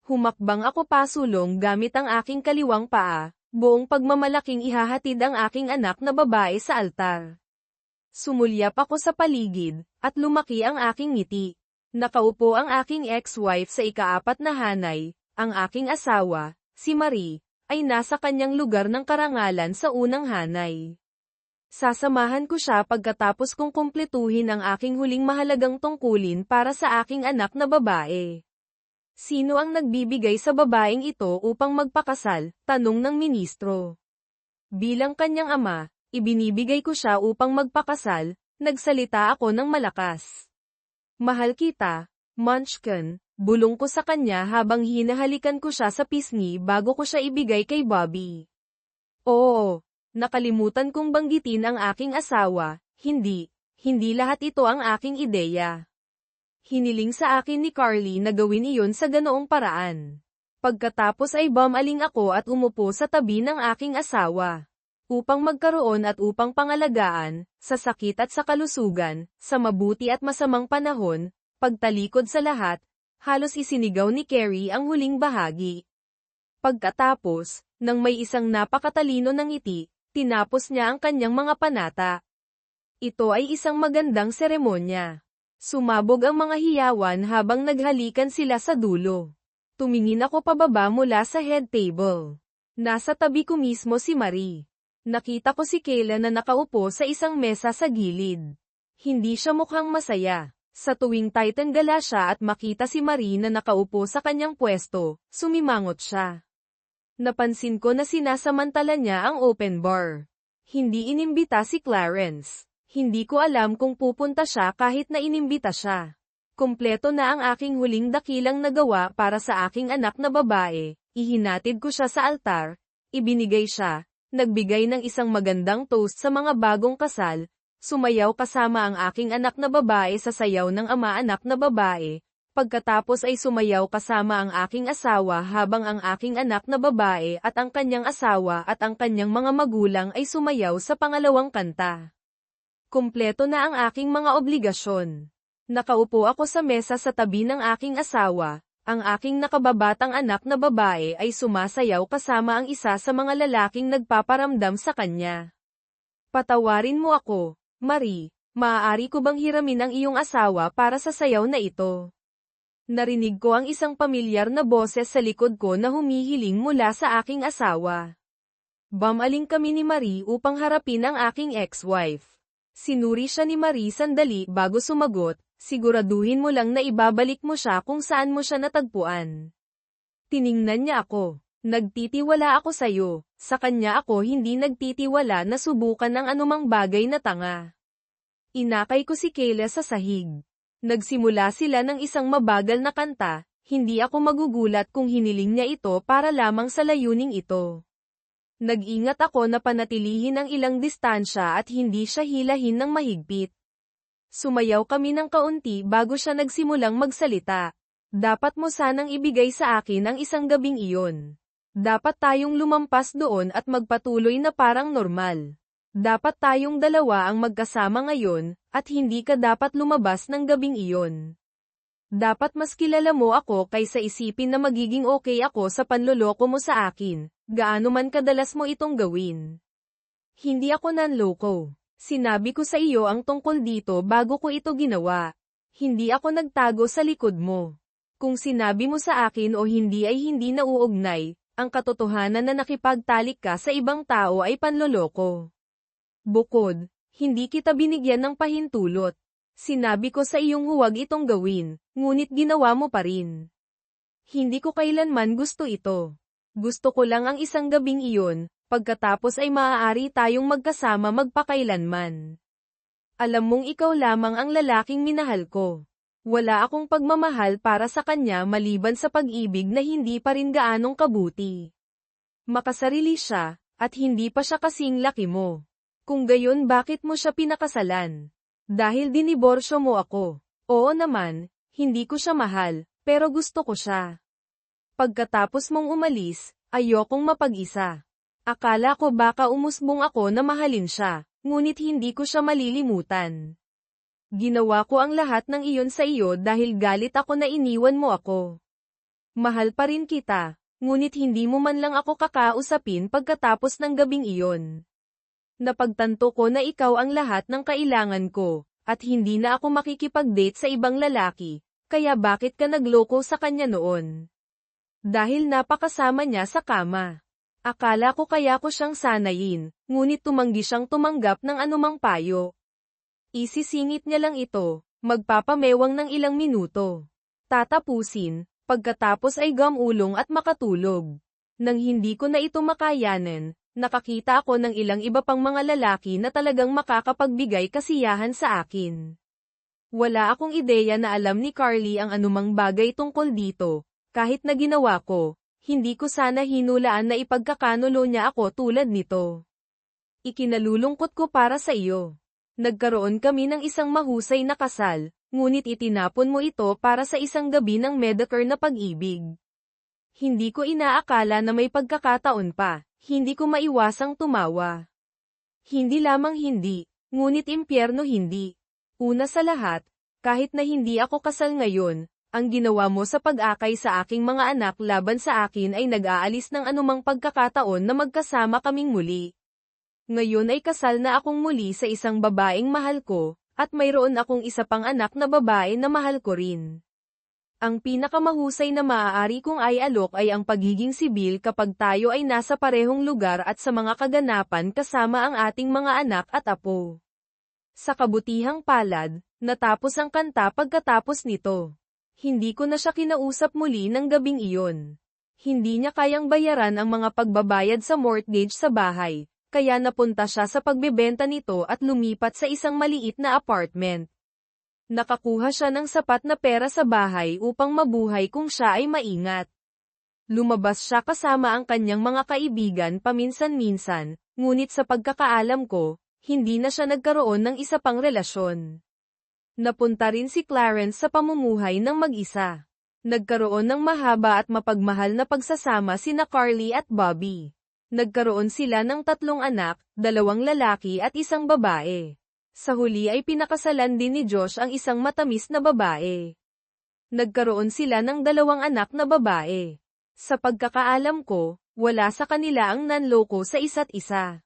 Humakbang ako pasulong gamit ang aking kaliwang paa, buong pagmamalaking ihahatid ang aking anak na babae sa altar. Sumulyap ako sa paligid, at lumaki ang aking ngiti. Nakaupo ang aking ex-wife sa ika-4 na hanay, ang aking asawa, si Marie, ay nasa kanyang lugar ng karangalan sa unang hanay. Sasamahan ko siya pagkatapos kong kumpletuhin ang aking huling mahalagang tungkulin para sa aking anak na babae. Sino ang nagbibigay sa babaeng ito upang magpakasal? Tanong ng ministro. Bilang kanyang ama, ibinibigay ko siya upang magpakasal, nagsalita ako ng malakas. Mahal kita, Munchkin, bulong ko sa kanya habang hinahalikan ko siya sa pisngi bago ko siya ibigay kay Bobby. Oo, nakalimutan kong banggitin ang aking asawa, hindi lahat ito ang aking ideya. Hiniling sa akin ni Carly na gawin iyon sa ganoong paraan. Pagkatapos ay bumaling ako at umupo sa tabi ng aking asawa. Upang magkaroon at upang pangalagaan, sa sakit at sa kalusugan, sa mabuti at masamang panahon, pagtalikod sa lahat, halos isinigaw ni Carrie ang huling bahagi. Pagkatapos, nang may isang napakatalino ng ngiti, tinapos niya ang kanyang mga panata. Ito ay isang magandang seremonya. Sumabog ang mga hiyawan habang naghalikan sila sa dulo. Tumingin ako pababa mula sa head table. Nasa tabi ko mismo si Marie. Nakita ko si Kayla na nakaupo sa isang mesa sa gilid. Hindi siya mukhang masaya. Sa tuwing titangala siya at makita si Marie na nakaupo sa kanyang pwesto, sumimangot siya. Napansin ko na sinasamantala niya ang open bar. Hindi inimbita si Clarence. Hindi ko alam kung pupunta siya kahit na inimbita siya. Kompleto na ang aking huling dakilang nagawa para sa aking anak na babae, ihinatid ko siya sa altar, ibinigay siya, nagbigay ng isang magandang toast sa mga bagong kasal, sumayaw kasama ang aking anak na babae sa sayaw ng ama-anak na babae, pagkatapos ay sumayaw kasama ang aking asawa habang ang aking anak na babae at ang kanyang asawa at ang kanyang mga magulang ay sumayaw sa pangalawang kanta. Kumpleto na ang aking mga obligasyon. Nakaupo ako sa mesa sa tabi ng aking asawa. Ang aking nakababatang anak na babae ay sumasayaw kasama ang isa sa mga lalaking nagpaparamdam sa kanya. Patawarin mo ako, Marie, maaari ko bang hiramin ang iyong asawa para sa sayaw na ito? Narinig ko ang isang pamilyar na boses sa likod ko na humihiling mula sa aking asawa. Bumaling kami ni Marie upang harapin ang aking ex-wife. Sinuri siya ni Marie sandali bago sumagot. Siguraduhin mo lang na ibabalik mo siya kung saan mo siya natagpuan. Tiningnan niya ako. Nagtitiwala ako sa'yo. Sa kanya ako hindi nagtitiwala na subukan ang anumang bagay na tanga. Inakay ko si Kayla sa sahig. Nagsimula sila ng isang mabagal na kanta, hindi ako magugulat kung hiniling niya ito para lamang sa layuning ito. Nag-ingat ako na panatilihin ang ilang distansya at hindi siya hilahin ng mahigpit. Sumayaw kami ng kaunti bago siya nagsimulang magsalita. Dapat mo sanang ibigay sa akin ang isang gabing iyon. Dapat tayong lumampas doon at magpatuloy na parang normal. Dapat tayong dalawa ang magkasama ngayon, at hindi ka dapat lumabas ng gabing iyon. Dapat mas kilala mo ako kaysa isipin na magiging okay ako sa panloloko mo sa akin, gaano man kadalas mo itong gawin. Hindi ako nanloko. Sinabi ko sa iyo ang tungkol dito bago ko ito ginawa. Hindi ako nagtago sa likod mo. Kung sinabi mo sa akin o hindi ay hindi nauugnay, ang katotohanan na nakipagtalik ka sa ibang tao ay panloloko. Bukod, hindi kita binigyan ng pahintulot. Sinabi ko sa iyong huwag itong gawin, ngunit ginawa mo pa rin. Hindi ko kailanman gusto ito. Gusto ko lang ang isang gabing iyon. Pagkatapos ay maaari tayong magkasama magpakailanman. Alam mong ikaw lamang ang lalaking minahal ko. Wala akong pagmamahal para sa kanya maliban sa pag-ibig na hindi pa rin gaanong kabuti. Makasarili siya, at hindi pa siya kasing laki mo. Kung gayon bakit mo siya pinakasalan? Dahil diniborsyo mo ako. Oo naman, hindi ko siya mahal, pero gusto ko siya. Pagkatapos mong umalis, ayokong mapag-isa. Akala ko baka umusbong ako na mahalin siya, ngunit hindi ko siya malilimutan. Ginawa ko ang lahat ng iyon sa iyo dahil galit ako na iniwan mo ako. Mahal pa rin kita, ngunit hindi mo man lang ako kakausapin pagkatapos ng gabing iyon. Napagtanto ko na ikaw ang lahat ng kailangan ko, at hindi na ako makikipag-date sa ibang lalaki, kaya bakit ka nagloko sa kanya noon? Dahil napakasama niya sa kama. Akala ko kaya ko siyang sanayin, ngunit tumanggi siyang tumanggap ng anumang payo. Isisingit niya lang ito, magpapamewang ng ilang minuto. Tatapusin, pagkatapos ay gamulong at makatulog. Nang hindi ko na ito makayanan, nakakita ako ng ilang iba pang mga lalaki na talagang makakapagbigay kasiyahan sa akin. Wala akong ideya na alam ni Carly ang anumang bagay tungkol dito. Kahit na ginawa ko, hindi ko sana hinulaan na ipagkakanulo niya ako tulad nito. Ikinalulungkot ko para sa iyo. Nagkaroon kami ng isang mahusay na kasal, ngunit itinapon mo ito para sa isang gabi ng mediocre na pag-ibig. Hindi ko inaakala na may pagkakataon pa, hindi ko maiwasang tumawa. Hindi lamang hindi, ngunit impyerno hindi. Una sa lahat, kahit na hindi ako kasal ngayon, ang ginawa mo sa pag-akay sa aking mga anak laban sa akin ay nag-aalis ng anumang pagkakataon na magkasama kaming muli. Ngayon ay kasal na akong muli sa isang babaeng mahal ko, at mayroon akong isa pang anak na babae na mahal ko rin. Ang pinakamahusay na maaari kong alok ay ang pagiging sibil kapag tayo ay nasa parehong lugar at sa mga kaganapan kasama ang ating mga anak at apo. Sa kabutihang palad, natapos ang kanta pagkatapos nito. Hindi ko na siya kinausap muli ng gabing iyon. Hindi niya kayang bayaran ang mga pagbabayad sa mortgage sa bahay, kaya napunta siya sa pagbebenta nito at lumipat sa isang maliit na apartment. Nakakuha siya ng sapat na pera sa bahay upang mabuhay kung siya ay maingat. Lumabas siya kasama ang kanyang mga kaibigan paminsan-minsan, ngunit sa pagkakaalam ko, hindi na siya nagkaroon ng isa pang relasyon. Napunta rin si Clarence sa pamumuhay ng mag-isa. Nagkaroon ng mahaba at mapagmahal na pagsasama sina Carly at Bobby. Nagkaroon sila ng 3 anak, 2 lalaki at 1 babae. Sa huli ay pinakasalan din ni Josh ang isang matamis na babae. Nagkaroon sila ng 2 anak na babae. Sa pagkakaalam ko, wala sa kanila ang nanloko sa isa't isa.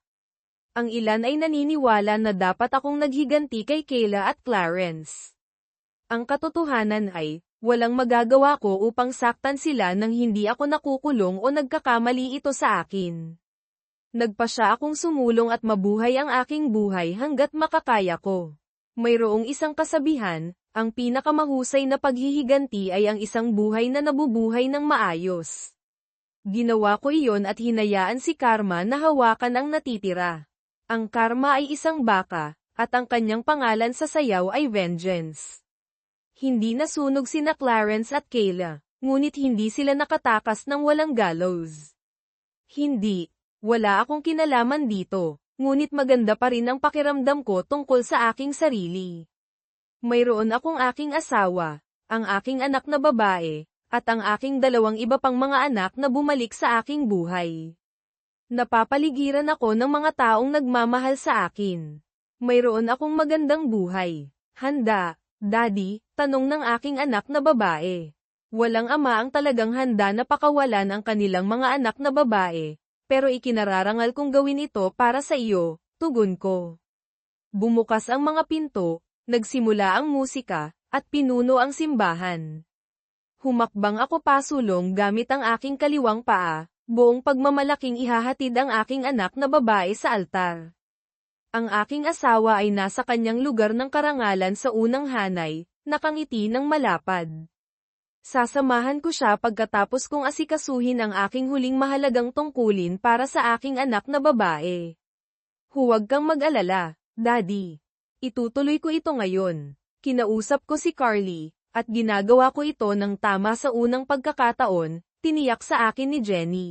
Ang ilan ay naniniwala na dapat akong naghiganti kay Kayla at Clarence. Ang katotohanan ay, walang magagawa ko upang saktan sila nang hindi ako nakukulong o nagkakamali ito sa akin. Nagpasya akong sumulong at mabuhay ang aking buhay hanggat makakaya ko. Mayroong isang kasabihan, ang pinakamahusay na paghihiganti ay ang isang buhay na nabubuhay ng maayos. Ginawa ko iyon at hinayaan si Karma na hawakan ang natitira. Ang Karma ay isang baka, at ang kanyang pangalan sa sayaw ay Vengeance. Hindi nasunog sina Clarence at Kayla, ngunit hindi sila nakatakas ng walang gallows. Hindi. Wala akong kinalaman dito, ngunit maganda pa rin ang pakiramdam ko tungkol sa aking sarili. Mayroon akong aking asawa, ang aking anak na babae, at ang aking 2 iba pang mga anak na bumalik sa aking buhay. Napapaligiran ako ng mga taong nagmamahal sa akin. Mayroon akong magandang buhay. Handa, Daddy, tanong ng aking anak na babae. Walang ama ang talagang handa na pakawalan ang kanilang mga anak na babae. Pero ikinararangal kong gawin ito para sa iyo, tugon ko. Bumukas ang mga pinto, nagsimula ang musika, at pinuno ang simbahan. Humakbang ako pasulong gamit ang aking kaliwang paa, buong pagmamalaking ihahatid ang aking anak na babae sa altar. Ang aking asawa ay nasa kanyang lugar ng karangalan sa unang hanay, nakangiti ng malapad. Sasamahan ko siya pagkatapos kong asikasuhin ang aking huling mahalagang tungkulin para sa aking anak na babae. Huwag kang mag-alala, Daddy. Itutuloy ko ito ngayon. Kinausap ko si Carly, at ginagawa ko ito ng tama sa unang pagkakataon, tiniyak sa akin ni Jenny.